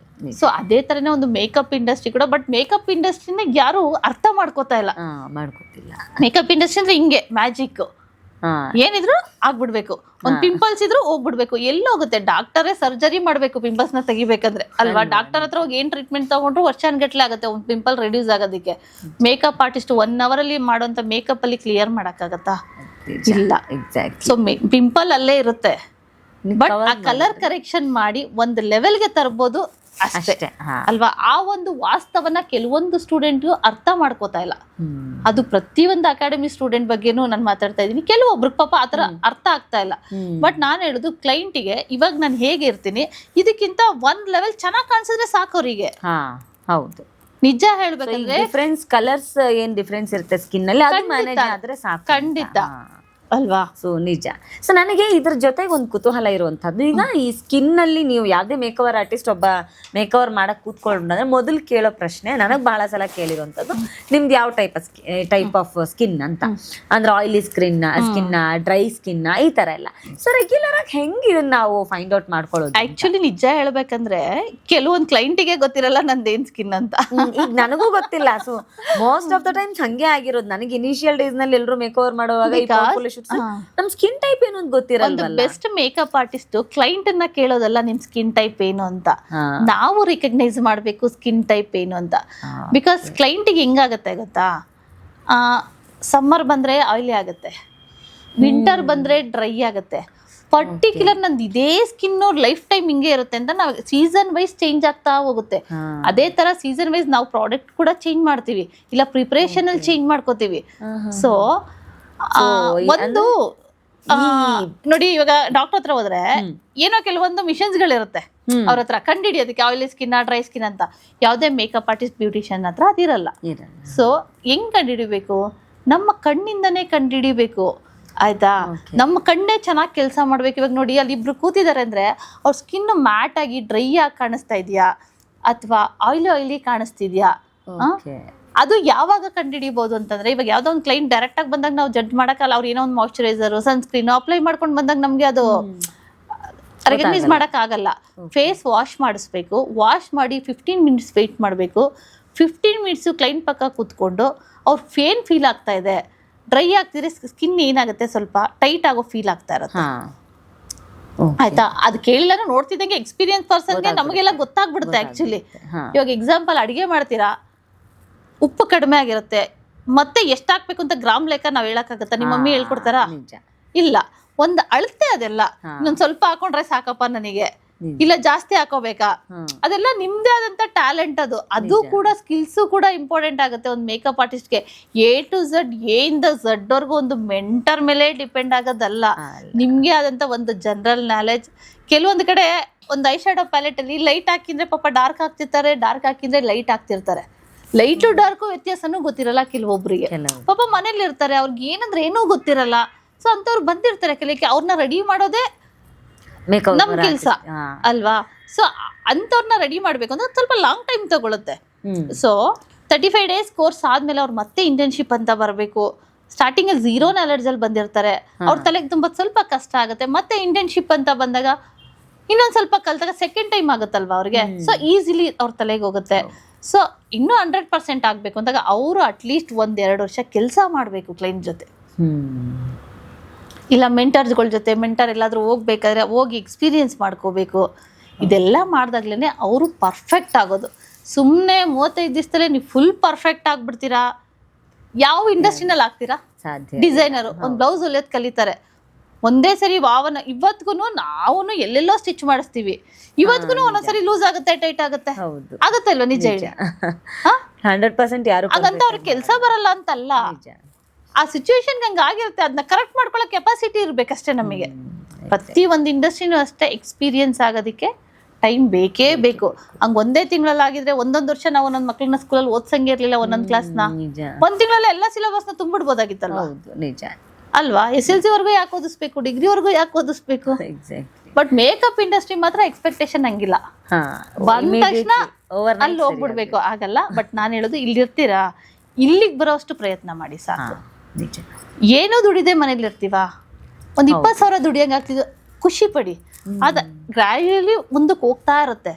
ಸೊ ಅದೇ ತರನೇ ಒಂದು ಮೇಕಪ್ ಇಂಡಸ್ಟ್ರಿ ಕೂಡ. ಬಟ್ ಮೇಕಪ್ ಇಂಡಸ್ಟ್ರಿನ ಯಾರು ಅರ್ಥ ಮಾಡ್ಕೋತಿಲ್ಲ. ಮೇಕಪ್ ಇಂಡಸ್ಟ್ರಿ ಅಂದ್ರೆ ಹಿಂಗೆ ಮ್ಯಾಜಿಕ್, ಏನಿದ್ರು ಆಗ್ಬಿಡ್ಬೇಕು, ಒಂದ್ ಪಿಂಪಲ್ಸ್ ಇದ್ರು ಹೋಗ್ಬಿಡ್ಬೇಕು, ಎಲ್ಲಿ ಹೋಗುತ್ತೆ? ಡಾಕ್ಟರೇ ಸರ್ಜರಿ ಮಾಡ್ಬೇಕು ಪಿಂಪಲ್ಸ್ ನ ತೆಗಿಬೇಕಂದ್ರೆ ಅಲ್ವಾ. ಡಾಕ್ಟರ್ ಹತ್ರ ಹೋಗಿ ಏನ್ ಟ್ರೀಟ್ಮೆಂಟ್ ತಗೊಂಡ್ರು ವರ್ಷಾನ್ಗಟ್ಲೆ ಆಗುತ್ತೆ ಒಂದ್ ಪಿಂಪಲ್ ರೆಡ್ಯೂಸ್ ಆಗೋದಕ್ಕೆ. ಮೇಕಪ್ ಆರ್ಟಿಸ್ಟ್ 1 hour ಅಲ್ಲಿ ಮಾಡೋಂತ ಮೇಕಪ್ ಅಲ್ಲಿ ಕ್ಲಿಯರ್ ಮಾಡಕ್ಕಾಗತ್ತಾ? ಇಲ್ಲ. ಸೊ ಪಿಂಪಲ್ ಅಲ್ಲೇ ಇರುತ್ತೆ, ಬಟ್ ಆ ಕಲರ್ ಕರೆಕ್ಷನ್ ಮಾಡಿ ಒಂದು ಲೆವೆಲ್ಗೆ ತರ್ಬೋದು ಅಷ್ಟೇ ಅಲ್ವಾ. ಆ ಒಂದು ವಾಸ್ತವನ ಕೆಲವೊಂದು ಸ್ಟೂಡೆಂಟ್ ಅರ್ಥ ಮಾಡ್ಕೋತಾ ಇಲ್ಲ. ಅದು ಪ್ರತಿಯೊಂದು ಅಕಾಡೆಮಿ ಸ್ಟೂಡೆಂಟ್ ಬಗ್ಗೆನೂ ನಾನು ಮಾತಾಡ್ತಾ ಇದ್ದೀನಿ. ಕೆಲವೊಬ್ರಿಗೆ ಪಾಪ ಆತರ ಅರ್ಥ ಆಗ್ತಾ ಇಲ್ಲ. ಬಟ್ ನಾನು ಹೇಳುದು ಕ್ಲೈಂಟಿಗೆ ಇವಾಗ ನಾನು ಹೇಗೆ ಇರ್ತೀನಿ ಇದಕ್ಕಿಂತ 1 ಲೆವೆಲ್ ಚೆನ್ನಾಗಿ ಕಾಣಿಸಿದ್ರೆ ಸಾಕು ಅವರಿಗೆ. ಹೌದು, ನಿಜ ಹೇಳ್ಬೇಕಂದ್ರೆ ಡಿಫರೆನ್ಸ್ ಕಲರ್ಸ್ ಏನ್ ಡಿಫರೆನ್ಸ್ ಇರುತ್ತೆ ಸ್ಕಿನ್ ಅಲ್ಲಿ, ಅದು ಮ್ಯಾನೇಜ್ ಆದ್ರೆ ಸಾಕು. ಖಂಡಿತ ಅಲ್ವಾ. ಸೊ ನಿಜ. ಸೊ ನನಗೆ ಇದ್ರ ಜೊತೆಗೆ ಒಂದು ಕುತೂಹಲ ಇರುವಂತದ್ದು, ಈಗ ಈ ಸ್ಕಿನ್ ಅಲ್ಲಿ ನೀವು ಯಾವ್ದೇ ಮೇಕವರ್ ಆರ್ಟಿಸ್ಟ್ ಒಬ್ಬ ಮೇಕವರ್ ಮಾಡಕ್ ಕೂತ್ಕೊಂಡ್ರೆ ಮೊದಲು ಕೇಳೋ ಪ್ರಶ್ನೆ ನನಗೆ ಬಹಳ ಸಲ ಕೇಳಿರುವಂತದ್ದು, ನಿಮ್ದು ಯಾವ ಟೈಪ್ ಆಫ್ ಸ್ಕಿನ್ ಅಂತ. ಅಂದ್ರೆ ಆಯಿಲಿ ಸ್ಕಿನ್, ಡ್ರೈ ಸ್ಕಿನ್, ಈ ತರ ಎಲ್ಲ. ಸೊ ರೆಗ್ಯುಲರ್ ಆಗಿ ಹೆಂಗ್ ಇದನ್ನ ನಾವು ಫೈಂಡ್ ಔಟ್ ಮಾಡ್ಕೊಳ್ಳೋದು? ಆಕ್ಚುಲಿ ನಿಜ ಹೇಳ್ಬೇಕಂದ್ರೆ ಕೆಲವೊಂದು ಕ್ಲೈಂಟಿಗೆ ಗೊತ್ತಿರಲ್ಲ ನಂದೇನ್ ಸ್ಕಿನ್ ಅಂತ. ಈಗ ನನಗೂ ಗೊತ್ತಿಲ್ಲ. So most of the times ಹಂಗೆ ಆಗಿರೋದು. ನನಗೆ ಇನಿಷಿಯಲ್ ಡೇಸ್ ನಲ್ಲಿ ಎಲ್ಲರೂ ಮೇಕವರ್ ಮಾಡುವಾಗ ನಮ್ ಸ್ಕಿನ್ ಟೈಪ್ ಏನು ಅಂತ ಗೊತ್ತಿರಲ್ಲ. ಬೆಸ್ಟ್ ಮೇಕಪ್ ಆರ್ಟಿಸ್ಟ್ ಕ್ಲೈಂಟ್ ಅನ್ನ ಕೇಳೋದಲ್ಲ ನಿಮ್ ಸ್ಕಿನ್ ಟೈಪ್ ಏನು ಅಂತ, ನಾವು ರಿಕಗ್ನೈಸ್ ಮಾಡ್ಬೇಕು ಸ್ಕಿನ್ ಟೈಪ್ ಏನು ಅಂತ. ಬಿಕಾಸ್ ಕ್ಲೈಂಟಿಗೆ ಹೆಂಗಾಗತ್ತೆ ಗೊತ್ತಾ, ಸಮ್ಮರ್ ಬಂದ್ರೆ ಆಯಿಲಿ ಆಗುತ್ತೆ, ವಿಂಟರ್ ಬಂದ್ರೆ ಡ್ರೈ ಆಗುತ್ತೆ. ಪರ್ಟಿಕ್ಯುಲರ್ ನಂದು ಇದೇ ಸ್ಕಿನ್ ಲೈಫ್ ಟೈಮ್ ಹಿಂಗೆ ಇರುತ್ತೆ ಅಂತ ನಾವು ಸೀಸನ್ ವೈಸ್ ಚೇಂಜ್ ಆಗ್ತಾ ಹೋಗುತ್ತೆ. ಅದೇ ತರ ಸೀಸನ್ ವೈಸ್ ನಾವು ಪ್ರಾಡಕ್ಟ್ ಕೂಡ ಚೇಂಜ್ ಮಾಡ್ತೀವಿ, ಇಲ್ಲ ಪ್ರಿಪರೇಷನ್ ಅಲ್ಲಿ ಚೇಂಜ್ ಮಾಡ್ಕೋತೀವಿ. ಸೊ ಒಂದು ನೋಡಿ, ಇವಾಗ ಡಾಕ್ಟರ್ ಹತ್ರ ಹೋದ್ರೆ ಏನೋ ಕೆಲವೊಂದು ಮಿಷನ್ಸ್ ಗಳಿರುತ್ತೆ ಅವ್ರ ಹತ್ರ ಕಂಡಿಡಿಯೋದಕ್ಕೆ, ಆಯಿಲಿ ಸ್ಕಿನ್ ಡ್ರೈ ಸ್ಕಿನ್ ಅಂತ. ಯಾವ್ದೇ ಮೇಕಪ್ ಆರ್ಟಿಸ್ಟ್ ಬ್ಯೂಟಿಷಿಯನ್ ಹತ್ರ ಅದಿರಲ್ಲ. ಸೊ ಹೆಂಗ್ ಕಂಡಿಡಿಬೇಕು? ನಮ್ಮ ಕಣ್ಣಿಂದನೇ ಕಂಡಿಡಿಬೇಕು. ಆಯ್ತಾ. ನಮ್ಮ ಕಣ್ಣೇ ಚೆನ್ನಾಗಿ ಕೆಲಸ ಮಾಡ್ಬೇಕು. ಇವಾಗ ನೋಡಿ ಅಲ್ಲಿ ಇಬ್ರು ಕೂತಿದ್ದಾರೆ ಅಂದ್ರೆ ಅವ್ರ ಸ್ಕಿನ್ ಮ್ಯಾಟ್ ಆಗಿ ಡ್ರೈ ಆಗಿ ಕಾಣಿಸ್ತಾ ಇದೆಯಾ ಅಥವಾ ಆಯಿಲಿ ಕಾಣಿಸ್ತಿದ್ಯಾ, ಅದು ಯಾವಾಗ ಕಂಡುಹಿಡಿಬಹುದು ಅಂತಂದ್ರೆ ಇವಾಗ ಯಾವ್ದೋ ಒಂದು ಕ್ಲೈಂಟ್ ಡೈರೆಕ್ಟ್ ಆಗಿ ಬಂದಾಗ ನಾವು ಜಡ್ಜ್ ಮಾಡಕ್ಕಲ್ಲ. ಅವ್ರು ಏನೋ ಒಂದು ಮಾಯಿಶ್ಚರೈಸರ್ ಸನ್ಸ್ಕ್ರೀನ್ ಅಪ್ಲೈ ಮಾಡ್ಕೊಂಡು ಬಂದಾಗ ನಮ್ಗೆ ಅದು ರೆಕಗ್ನೈಸ್ ಮಾಡಕ್ ಆಗಲ್ಲ. ಫೇಸ್ ವಾಶ್ ಮಾಡಿಸ್ಬೇಕು, ವಾಶ್ ಮಾಡಿ 15 ಮಿನಿಟ್ಸ್ ವೆಯ್ಟ್ ಮಾಡಬೇಕು. 15 ಮಿನಿಟ್ಸ್ ಕ್ಲೈಂಟ್ ಪಕ್ಕ ಕೂತ್ಕೊಂಡು ಅವ್ರ ಫೇನ್ ಫೀಲ್ ಆಗ್ತಾ ಇದೆ, ಡ್ರೈ ಆಗ್ತಿದ್ರೆ ಸ್ಕಿನ್ ಏನಾಗುತ್ತೆ ಸ್ವಲ್ಪ ಟೈಟ್ ಆಗೋ ಫೀಲ್ ಆಗ್ತಾ ಇರುತ್ತೆ. ಆಯ್ತಾ, ಅದು ಕೇಳಿಲ್ಲ ನೋಡ್ತಿದ್ದಂಗೆ ಎಕ್ಸ್ಪೀರಿಯನ್ಸ್ ಪರ್ಸನ್ಗೆ ನಮಗೆಲ್ಲ ಗೊತ್ತಾಗ್ಬಿಡುತ್ತೆ ಆಕ್ಚುಲಿ. ಇವಾಗ ಎಕ್ಸಾಂಪಲ್ ಅಡಿಗೆ ಮಾಡ್ತೀರಾ, ಉಪ್ಪು ಕಡಿಮೆ ಆಗಿರುತ್ತೆ, ಮತ್ತೆ ಎಷ್ಟು ಹಾಕ್ಬೇಕು ಅಂತ ಗ್ರಾಮ್ ಲೆಕ್ಕ ನಾವ್ ಹೇಳಕ್ಕಾಗತ್ತಾ? ನಿಮ್ಮ ಮಮ್ಮಿ ಹೇಳ್ಕೊಡ್ತಾರಾ? ಇಲ್ಲ. ಒಂದು ಅಳತೆ ಅದೆಲ್ಲ. ಇನ್ನೊಂದ್ ಸ್ವಲ್ಪ ಹಾಕೊಂಡ್ರೆ ಸಾಕಪ್ಪ ನನಗೆ, ಇಲ್ಲ ಜಾಸ್ತಿ ಹಾಕೋಬೇಕಾ, ಅದೆಲ್ಲ ನಿಮ್ದೇ ಆದಂತ ಟ್ಯಾಲೆಂಟ್. ಅದು ಕೂಡ ಸ್ಕಿಲ್ಸ್ ಕೂಡ ಇಂಪಾರ್ಟೆಂಟ್ ಆಗುತ್ತೆ ಒಂದು makeup ಆರ್ಟಿಸ್ಟ್ಗೆ. A to Z, A ಇಂದ Z ವರ್ಗು ಒಂದು ಮೆಂಟರ್ ಮೇಲೆ ಡಿಪೆಂಡ್ ಆಗೋದಲ್ಲ. ನಿಮ್ಗೆ ಆದಂತ ಒಂದು ಜನರಲ್ ನಾಲೆಜ್. ಕೆಲವೊಂದು ಕಡೆ ಒಂದು ಐ ಶಾಡೋ ಪ್ಯಾಲೆಟ್ ಅಲ್ಲಿ ಲೈಟ್ ಹಾಕಿದ್ರೆ ಪಾಪ ಡಾರ್ಕ್ ಹಾಕ್ತಿರ್ತಾರೆ, ಡಾರ್ಕ್ ಹಾಕಿದ್ರೆ ಲೈಟ್ ಹಾಕ್ತಿರ್ತಾರೆ. ಲೈಟು ಡಾರ್ಕು ವ್ಯತ್ಯಾಸನೂ ಗೊತ್ತಿರಲ್ಲ ಕೆಲವೊಬ್ರಿಗೆ. ಪಾಪ ಮನೇಲಿ ಇರ್ತಾರೆ, ಅವ್ರಿಗೆ ಏನಂದ್ರೆ ಏನೂ ಗೊತ್ತಿರಲ್ಲ. ಸೊ ಅಂತವ್ರು ಬಂದಿರ್ತಾರೆ ಕೆಲಕ್ಕೆ, ಅವ್ರನ್ನ ರೆಡಿ ಮಾಡೋದೇ ನಮ್ ಕೆಲ್ಸ ಅಲ್ವಾ. ಸೊ ಅಂತವ್ರನ್ನ ರೆಡಿ ಮಾಡ್ಬೇಕು ಅಂದ್ರೆ ಸ್ವಲ್ಪ ಲಾಂಗ್ ಟೈಮ್ ತಗೊಳುತ್ತೆ. ಸೊ 35 days ಕೋರ್ಸ್ ಆದ್ಮೇಲೆ ಅವ್ರು ಮತ್ತೆ ಇಂಟರ್ನ್ಶಿಪ್ ಅಂತ ಬರಬೇಕು. ಸ್ಟಾರ್ಟಿಂಗ್ ಅಲ್ಲಿ 0 ನಾಲೆಡ್ಜ್ ಅಲ್ಲಿ ಬಂದಿರ್ತಾರೆ, ಅವ್ರ ತಲೆಗೆ ತುಂಬಾ ಸ್ವಲ್ಪ ಕಷ್ಟ ಆಗುತ್ತೆ. ಮತ್ತೆ ಇಂಟರ್ನ್ಶಿಪ್ ಅಂತ ಬಂದಾಗ ಇನ್ನೊಂದ್ ಸ್ವಲ್ಪ ಕಲ್ತಾಗ ಸೆಕೆಂಡ್ ಟೈಮ್ ಆಗುತ್ತಲ್ವಾ ಅವ್ರಿಗೆ, ಸೊ ಈಸಿಲಿ ಅವ್ರ ತಲೆಗೆ ಹೋಗುತ್ತೆ. ಸೊ ಇನ್ನೂ 100% ಆಗ್ಬೇಕು ಅಂದಾಗ ಅವರು ಅಟ್ಲೀಸ್ಟ್ 1-2 ವರ್ಷ ಕೆಲಸ ಮಾಡ್ಬೇಕು ಕ್ಲೈಂಟ್ ಜೊತೆ, ಇಲ್ಲ ಮೆಂಟರ್ಸ್ಗಳ ಜೊತೆ. ಮೆಂಟರ್ ಎಲ್ಲಾದ್ರೂ ಹೋಗ್ಬೇಕಾದ್ರೆ ಹೋಗಿ ಎಕ್ಸ್ಪೀರಿಯನ್ಸ್ ಮಾಡ್ಕೋಬೇಕು. ಇದೆಲ್ಲ ಮಾಡ್ದಾಗ್ಲೇ ಅವರು ಪರ್ಫೆಕ್ಟ್ ಆಗೋದು. ಸುಮ್ಮನೆ 35 ದಿವಸದಲ್ಲೇ ನೀವು ಫುಲ್ ಪರ್ಫೆಕ್ಟ್ ಆಗ್ಬಿಡ್ತೀರಾ? ಯಾವ ಇಂಡಸ್ಟ್ರಿನಲ್ಲಿ ಆಗ್ತೀರಾ? ಡಿಸೈನರ್ ಒಂದು ಬ್ಲೌಸ್ ಹೊಲಿಯೋದು ಕಲಿತಾರೆ, ಒಂದೇ ಸರಿ ವಾವನ. ಇವತ್ಗೂ ನಾವು ಎಲ್ಲೆಲ್ಲೋ ಸ್ಟಿಚ್ ಮಾಡಿಸ್ತೀವಿ, ಇವತ್ಗೂ ಒಂದೊಂದ್ಸರಿ ಲೂಸ್ ಆಗುತ್ತೆ, ಟೈಟ್ ಆಗುತ್ತೆ, ಆಗುತ್ತೆ ಅಲ್ವಾ? ನಿಜ ಹೇಳಿ. 100% ಯಾರು ಹಾಗಂತ ಅವ್ರಿಗೆ ಕೆಲಸ ಬರಲ್ಲ ಅಂತಲ್ಲ, ಆ ಸಿಚುವೇಶನ್ಗೆ ಹಂಗ ಆಗಿರುತ್ತೆ. ಅದನ್ನ ಕರೆಕ್ಟ್ ಮಾಡ್ಕೊಳ್ಳೋ ಕೆಪಾಸಿಟಿ ಇರ್ಬೇಕಷ್ಟೇ ನಮಗೆ. ಪ್ರತಿ ಒಂದು ಇಂಡಸ್ಟ್ರಿನೂ ಅಷ್ಟೇ ಎಕ್ಸ್ಪೀರಿಯನ್ಸ್ ಆಗೋದಕ್ಕೆ ಟೈಮ್ ಬೇಕೇ ಬೇಕು. ಹಂಗ ಒಂದೇ ತಿಂಗಳಲ್ಲಿ ಆಗಿದ್ರೆ 1 ವರ್ಷ ನಾವು ನನ್ನ ಮಕ್ಕಳನ್ನ ಸ್ಕೂಲಲ್ಲಿ ಓದ್ಸಂಗೆ ಇರ್ಲಿಲ್ಲ. ಒಂದೊಂದ್ ಕ್ಲಾಸ್ನ 1 ತಿಂಗಳಲ್ಲಿ ಎಲ್ಲ ಸಿಲೆಬಸ್ನ ತುಂಬಿಡ್ಬೋದಾಗಿತ್ತಲ್ವ? ನಿಜ ಅಲ್ವಾ? SLC ವರ್ಗೂ ಯಾಕೆ ಓದಿಸ್ಬೇಕು, ಡಿಗ್ರಿ ವರ್ಗೂ ಯಾಕೆ ಓದಿಸ್ಬೇಕು? ಬಟ್ ಮೇಕಪ್ ಇಂಡಸ್ಟ್ರಿ ಮಾತ್ರ ಎಕ್ಸ್ಪೆಕ್ಟೇಷನ್ ಹಂಗಿಲ್ಲ, ಬಂದ ತಕ್ಷಣ ಅಲ್ಲಿ ಹೋಗ್ಬಿಡ್ಬೇಕು, ಆಗಲ್ಲ. ಬಟ್ ನಾನು ಹೇಳೋದು, ಇಲ್ಲಿರ್ತೀರಾ, ಇಲ್ಲಿಗೆ ಬರೋಷ್ಟು ಪ್ರಯತ್ನ ಮಾಡಿ ಸಾಕು. ಏನೋ ದುಡಿದೆ ಮನೇಲಿ ಇರ್ತೀವ, ಒಂದ್ 20,000 ದುಡಿಯಂಗ ಆಗ್ತಿದ್ದು, ಖುಷಿ ಪಡಿ. ಅದ ಗ್ರಾಜುಯಲಿ ಮುಂದಕ್ಕೆ ಹೋಗ್ತಾ ಇರುತ್ತೆ.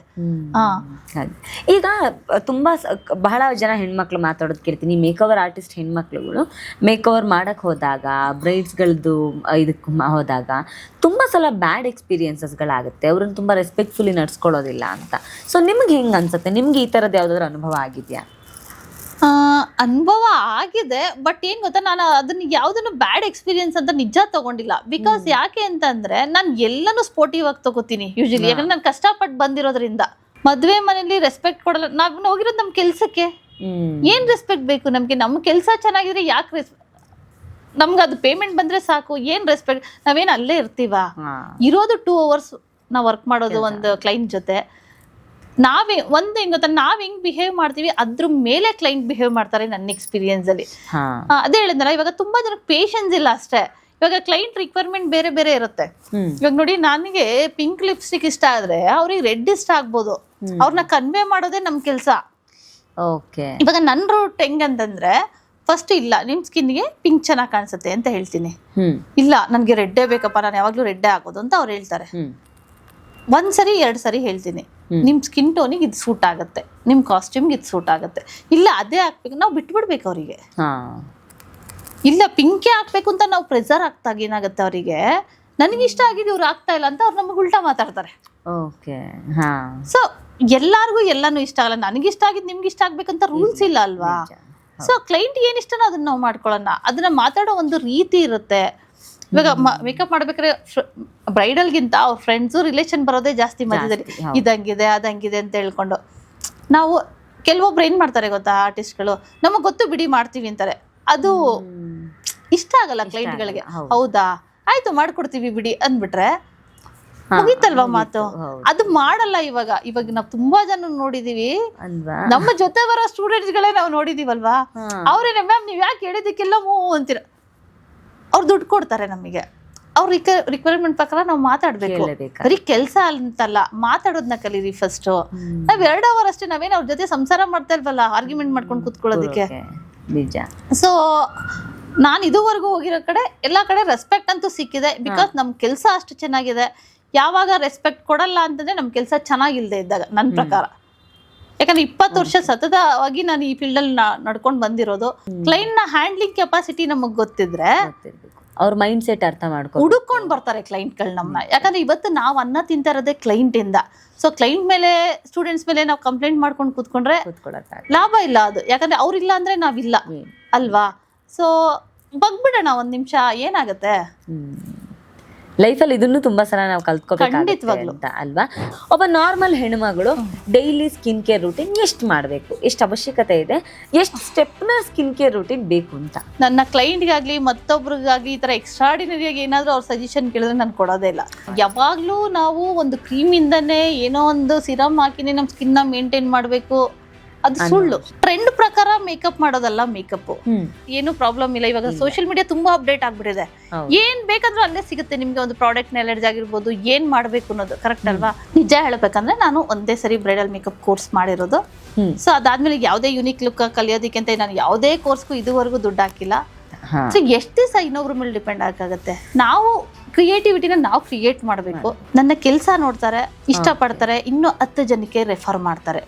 ಈಗ ತುಂಬಾ ಬಹಳ ಜನ ಹೆಣ್ಮಕ್ಳು ಮಾತಾಡೋದು ಕೇಳ್ತೀನಿ, ಮೇಕವರ್ ಆರ್ಟಿಸ್ಟ್ ಹೆಣ್ಮಕ್ಳುಗಳು ಮೇಕವರ್ ಮಾಡಕ್ ಹೋದಾಗ, ಬ್ರೈಡ್ಸ್ಗಳದ್ದು ಇದಕ್ಕೆ ಹೋದಾಗ ತುಂಬಾ ಸಲ ಬ್ಯಾಡ್ ಎಕ್ಸ್ಪೀರಿಯನ್ಸಸ್ಗಳಾಗುತ್ತೆ. ಅವ್ರನ್ನ ತುಂಬಾ ರೆಸ್ಪೆಕ್ಟ್ಫುಲಿ ನಡ್ಸ್ಕೊಳ್ಳೋದಿಲ್ಲ ಅಂತ. ಸೊ ನಿಮ್ಗೆ ಹೆಂಗ್ ಅನ್ಸುತ್ತೆ? ನಿಮ್ಗೆ ಈ ತರದ್ ಯಾವ್ದಾದ್ರು ಅನುಭವ ಆಗಿದ್ಯಾ? ಅನುಭವ ಆಗಿದೆ, ಬಟ್ ಏನ್ ಗೊತ್ತಾ, ನಾನು ಅದನ್ನ ಯಾವ್ದನ್ನು ಬ್ಯಾಡ್ ಎಕ್ಸ್ಪೀರಿಯನ್ಸ್ ಅಂತ ನಿಜ ತಗೊಂಡಿಲ್ಲ. ಬಿಕಾಸ್ ಯಾಕೆ ಅಂತಂದ್ರೆ ನಾನು ಎಲ್ಲಾನು ಸ್ಪೋರ್ಟಿವ್ ಆಗಿ ತಗೋತೀನಿ ಯೂಶಲಿ. ಯಾಕಂದ್ರೆ ನಾನು ಕಷ್ಟಪಟ್ಟು ಬಂದಿರೋದ್ರಿಂದ. ಮದ್ವೆ ಮನೇಲಿ ರೆಸ್ಪೆಕ್ಟ್ ಕೊಡಲ್ಲ. ನಾವ್ ಹೋಗಿರೋದು ನಮ್ ಕೆಲ್ಸಕ್ಕೆ, ಏನ್ ರೆಸ್ಪೆಕ್ಟ್ ಬೇಕು ನಮ್ಗೆ? ನಮ್ ಕೆಲ್ಸ ಚೆನ್ನಾಗಿದ್ರೆ ಯಾಕೆ ನಮ್ಗೆ ಅದು ಪೇಮೆಂಟ್ ಬಂದ್ರೆ ಸಾಕು, ಏನ್ ರೆಸ್ಪೆಕ್ಟ್? ನಾವೇನ್ ಅಲ್ಲೇ ಇರ್ತೀವ? ಇರೋದು 2 hours ನಾವು ವರ್ಕ್ ಮಾಡೋದು ಒಂದು ಕ್ಲೈಂಟ್ ಜೊತೆ. ನಾವೇ ಒಂದ್ ಹೆಂಗ್ ಗೊತ್ತಾ, ನಾವ್ ಹೆಂಗ್ ಬಿಹೇವ್ ಮಾಡ್ತೀವಿ ಅದ್ರ ಮೇಲೆ ಕ್ಲೈಂಟ್ ಬಿಹೇವ್ ಮಾಡ್ತಾರೆ ನನ್ನ ಎಕ್ಸ್ಪೀರಿಯನ್ಸ್ ಅಲ್ಲಿ. ಅದೇ ಹೇಳಿದ್ನಲ್ಲ, ಇವಾಗ ತುಂಬಾ ಜನಕ್ಕೆ ಪೇಷನ್ಸ್ ಇಲ್ಲ ಅಷ್ಟೇ. ಇವಾಗ ಕ್ಲೈಂಟ್ ರಿಕ್ವೈರ್ಮೆಂಟ್ ಬೇರೆ ಬೇರೆ ಇರುತ್ತೆ. ಇವಾಗ ನೋಡಿ, ನನಗೆ ಪಿಂಕ್ ಲಿಪ್ಸ್ಟಿಕ್ ಇಷ್ಟ ಆದ್ರೆ ಅವ್ರಿಗೆ ರೆಡ್ ಇಷ್ಟ ಆಗ್ಬೋದು. ಅವ್ರನ್ನ ಕನ್ವೆ ಮಾಡೋದೇ ನಮ್ ಕೆಲ್ಸ. ಇವಾಗ ನನ್ ರೂಟ್ ಹೆಂಗಂತಂದ್ರೆ, ಫಸ್ಟ್ ಇಲ್ಲ ನಿಮ್ ಸ್ಕಿನ್ಗೆ ಪಿಂಕ್ ಚೆನ್ನಾಗಿ ಕಾಣಿಸುತ್ತೆ ಅಂತ ಹೇಳ್ತೀನಿ. ಇಲ್ಲ ನನ್ಗೆ ರೆಡ್ಡೇ ಬೇಕಪ್ಪ, ನಾನು ಯಾವಾಗ್ಲೂ ರೆಡ್ಡೇ ಹಾಕೋದು ಅಂತ ಅವ್ರು ಹೇಳ್ತಾರೆ. 1 ಸರಿ 2 ಸರಿ ಹೇಳ್ತೀನಿ, ನಿಮ್ ಸ್ಕಿನ್ ಟೋನಿಗೆ ಇದು ಸೂಟ್ ಆಗುತ್ತೆ, ನಿಮ್ ಕಾಸ್ಟ್ಯೂಮ್ಗೆ ಇದು ಸೂಟ್ ಆಗುತ್ತೆ. ಇಲ್ಲ ಅದೇ ಹಾಕ್ಬೇಕು, ನಾವು ಬಿಟ್ಬಿಡ್ಬೇಕು ಅವರಿಗೆ. ಇಲ್ಲ ಪಿಂಕೇ ಹಾಕ್ಬೇಕು ಅಂತ ನಾವು ಪ್ರೆಸರ್ ಹಾಕ್ತಾಗ ಏನಾಗುತ್ತೆ ಅವರಿಗೆ, ನನಗೆ ಇಷ್ಟ ಆಗಿದೆ ಇವ್ರು ಆಗ್ತಾ ಇಲ್ಲ ಅಂತ ಅವ್ರು ನಮಗೆ ಉಲ್ಟಾ ಮಾತಾಡ್ತಾರೆ. ಸೊ ಎಲ್ಲಾರ್ಗು ಎಲ್ಲಾನು ಇಷ್ಟ ಆಗಲ್ಲ. ನನಗೆ ಇಷ್ಟ ಆಗಿದ್ ನಿಮ್ಗೆ ಇಷ್ಟ ಆಗ್ಬೇಕಂತ ರೂಲ್ಸ್ ಇಲ್ಲ ಅಲ್ವಾ? ಸೊ ಕ್ಲೈಂಟ್ ಏನ್ ಇಷ್ಟನೋ ಅದನ್ನ ನಾವು ಮಾಡ್ಕೊಳ್ಳೋಣ. ಅದನ್ನ ಮಾತಾಡೋ ಒಂದು ರೀತಿ ಇರುತ್ತೆ. ಇವಾಗ ಮೇಕಪ್ ಮಾಡ್ಬೇಕಾದ್ರೆ ಬ್ರೈಡಲ್ಗಿಂತ ಅವ್ರ ಫ್ರೆಂಡ್ಸು ರಿಲೇಷನ್ ಬರೋದೇ ಜಾಸ್ತಿ ಮಧ್ಯದಲ್ಲಿ. ಇದಂಗಿದೆ ಅದಂಗಿದೆ ಅಂತ ಹೇಳ್ಕೊಂಡು ನಾವು ಕೆಲವೊಬ್ರು ಏನ್ ಮಾಡ್ತಾರೆ ಗೊತ್ತಾ, ಆರ್ಟಿಸ್ಟ್ಗಳು, ನಮಗ್ ಗೊತ್ತು ಬಿಡಿ ಮಾಡ್ತೀವಿ ಅಂತಾರೆ. ಅದು ಇಷ್ಟ ಆಗಲ್ಲ ಕ್ಲೈಂಟ್ಗಳಿಗೆ. ಹೌದಾ ಆಯ್ತು ಮಾಡ್ಕೊಡ್ತೀವಿ ಬಿಡಿ ಅಂದ್ಬಿಟ್ರೆ ಮುಗೀತಲ್ವಾ ಮಾತು. ಅದು ಮಾಡಲ್ಲ. ಇವಾಗ ನಾವು ತುಂಬಾ ಜನ ನೋಡಿದೀವಿ, ನಮ್ಮ ಜೊತೆ ಬರೋ ಸ್ಟೂಡೆಂಟ್ಸ್ ಗಳೇ ನಾವು ನೋಡಿದೀವಲ್ವಾ, ಅವ್ರೇನೆ ಮ್ಯಾಮ್ ನೀವ್ ಯಾಕೆ ಹೇಳಿದಕ್ಕೆಲ್ಲ ಅಂತೀರ. ಅವ್ರು ದುಡ್ಡು ಕೊಡ್ತಾರೆ ನಮಗೆ. ಅವ್ರ ರಿಕ್ವೈರ್ಮೆಂಟ್ ಪ್ರಕಾರ ನಾವು ಮಾತಾಡ್ಬೇಕು. ಕೇಳಬೇಕಾ? ಬರೀ ಕೆಲಸ ಅಂತಲ್ಲ, ಮಾತಾಡೋದನ್ನ ಕಲೀರಿ ಫಸ್ಟ್. ನಾವ್ 2 ಅವರ್ ಅಷ್ಟೇ, ನಾವೇನು ಅವ್ರ ಜೊತೆ ಸಂಸಾರ ಮಾಡ್ತಾ ಇಲ್ವಲ್ಲ ಆರ್ಗ್ಯುಮೆಂಟ್ ಮಾಡ್ಕೊಂಡು ಕುತ್ಕೊಳ್ಳೋದಕ್ಕೆ. ನಿಜ. ಸೊ ನಾನು ಇದುವರೆಗೂ ಹೋಗಿರೋ ಕಡೆ ಎಲ್ಲಾ ಕಡೆ ರೆಸ್ಪೆಕ್ಟ್ ಅಂತೂ ಸಿಕ್ಕಿದೆ. ಬಿಕಾಸ್ ನಮ್ ಕೆಲಸ ಅಷ್ಟು ಚೆನ್ನಾಗಿದೆ. ಯಾವಾಗ ರೆಸ್ಪೆಕ್ಟ್ ಕೊಡಲ್ಲ ಅಂತಂದ್ರೆ ನಮ್ ಕೆಲಸ ಚೆನ್ನಾಗಿಲ್ದೆ ಇದ್ದಾಗ, ನನ್ನ ಪ್ರಕಾರ. ಯಾಕಂದ್ರೆ 20 ವರ್ಷ ಸತತವಾಗಿ ನಾನು ಈ ಫೀಲ್ಡ್ ಅಲ್ಲಿ ನಡ್ಕೊಂಡು ಬಂದಿರೋದು. ಕ್ಲೈಂಟ್ ನ ಹ್ಯಾಂಡ್ಲಿಂಗ್ ಕೆಪಾಸಿಟಿ ನಮಗ್ ಗೊತ್ತಿದ್ರೆ ಅವ್ರ ಮೈಂಡ್ ಸೆಟ್ ಅರ್ಥ ಮಾಡ್ಕೊ ಹುಡುಕೊಂಡು ಬರ್ತಾರೆ ಕ್ಲೈಂಟ್ಗಳು ನಮ್ಮನ್ನ. ಯಾಕಂದ್ರೆ ಇವತ್ತು ನಾವು ಅನ್ನ ತಿಂತಾ ಇರೋದೇ ಕ್ಲೈಂಟ್ ಇಂದ. ಸೊ ಕ್ಲೈಂಟ್ ಮೇಲೆ, ಸ್ಟೂಡೆಂಟ್ಸ್ ಮೇಲೆ ನಾವು ಕಂಪ್ಲೇಂಟ್ ಮಾಡ್ಕೊಂಡು ಕೂತ್ಕೊಂಡ್ರೆ ಲಾಭ ಇಲ್ಲ ಅದು. ಯಾಕಂದ್ರೆ ಅವ್ರಿಲ್ಲ ಅಂದ್ರೆ ನಾವಿಲ್ಲ ಅಲ್ವಾ. ಸೊ ಬಗ್ಬಿಡೋಣ ಒಂದ್ ನಿಮಿಷ, ಏನಾಗತ್ತೆ. ಲೈಫಲ್ಲಿ ಇದನ್ನು ತುಂಬಾ ಸಲ ನಾವು ಕಲ್ತ್ಕೋಬೇಕಾಗುತ್ತೆ ಅಂತ ಅಲ್ವಾ. ಒಬ್ಬ ನಾರ್ಮಲ್ ಹೆಣ್ಮಗಳು ಡೈಲಿ ಸ್ಕಿನ್ ಕೇರ್ ರೂಟೀನ್ ಎಷ್ಟು ಮಾಡಬೇಕು, ಎಷ್ಟು ಅವಶ್ಯಕತೆ ಇದೆ, ಎಷ್ಟು ಸ್ಟೆಪ್ನ ಸ್ಕಿನ್ ಕೇರ್ ರೂಟೀನ್ ಬೇಕು ಅಂತ? ನನ್ನ ಕ್ಲೈಂಟ್ಗಾಗ್ಲಿ ಮತ್ತೊಬ್ರಿಗಾಗ್ಲಿ ಈ ತರ ಎಕ್ಸ್ಟ್ರಾಡಿನರಿಯಾಗಿ ಏನಾದ್ರು ಅವ್ರ ಸಜೆಷನ್ ಕೇಳಿದ್ರೆ ನಾನು ಕೊಡೋದೇ ಇಲ್ಲ. ಯಾವಾಗ್ಲೂ ನಾವು ಒಂದು ಕ್ರೀಮಿಂದನೇ ಏನೋ ಒಂದು ಸಿರಮ್ ಹಾಕಿನೇ ನಮ್ಮ ಸ್ಕಿನ್ ನ ಮೇಂಟೈನ್ ಮಾಡಬೇಕು, ಅದು ಸುಳ್ಳು. ಟ್ರೆಂಡ್ ಪ್ರಕಾರ ಮೇಕಪ್ ಮಾಡೋದಲ್ಲ ಮೇಕಪ್. ಏನು ಪ್ರಾಬ್ಲಮ್ ಇಲ್ಲ. ಇವಾಗ ಸೋಷಿಯಲ್ ಮೀಡಿಯಾ ತುಂಬಾ ಅಪ್ಡೇಟ್ ಆಗ್ಬಿಟ್ಟಿದೆ. ಏನ್ ಬೇಕಂದ್ರೂ ಅಲ್ಲೇ ಸಿಗುತ್ತೆ ನಿಮ್ಗೆ. ಒಂದು ಪ್ರಾಡಕ್ಟ್ ನಾಲೆಡ್ಜ್ ಆಗಿರ್ಬೋದು, ಏನ್ ಮಾಡ್ಬೇಕು ಅನ್ನೋದು. ಕರೆಕ್ಟ್ ಅಲ್ವಾ? ನಿಜ ಹೇಳ್ಬೇಕಂದ್ರೆ ನಾನು ಒಂದೇ ಸರಿ ಬ್ರೈಡಲ್ ಮೇಕಪ್ ಕೋರ್ಸ್ ಮಾಡಿರೋದು. ಸೊ ಅದಾದ್ಮೇಲೆ ಯಾವುದೇ ಯುನಿಕ್ ಲುಕ್ ಕಲಿಯೋದಕ್ಕೆ ಅಂತ ನಾನು ಯಾವುದೇ ಕೋರ್ಸ್ಗೂ ಇದುವರೆಗೂ ದುಡ್ಡು ಹಾಕಿಲ್ಲ. ಸೊ ಎಷ್ಟು ದಿವಸ ಇನ್ನೊಬ್ರ ಮೇಲೆ ಡಿಪೆಂಡ್ ಆಗತ್ತೆ. ನಾವು ಕ್ರಿಯೇಟಿವಿಟಿನ ನಾವು ಕ್ರಿಯೇಟ್ ಮಾಡಬೇಕು. ನನ್ನ ಕೆಲಸ ನೋಡ್ತಾರೆ, ಇಷ್ಟಪಡ್ತಾರೆ, ಇನ್ನೂ 10 ಜನಕ್ಕೆ ರೆಫರ್ ಮಾಡ್ತಾರೆ.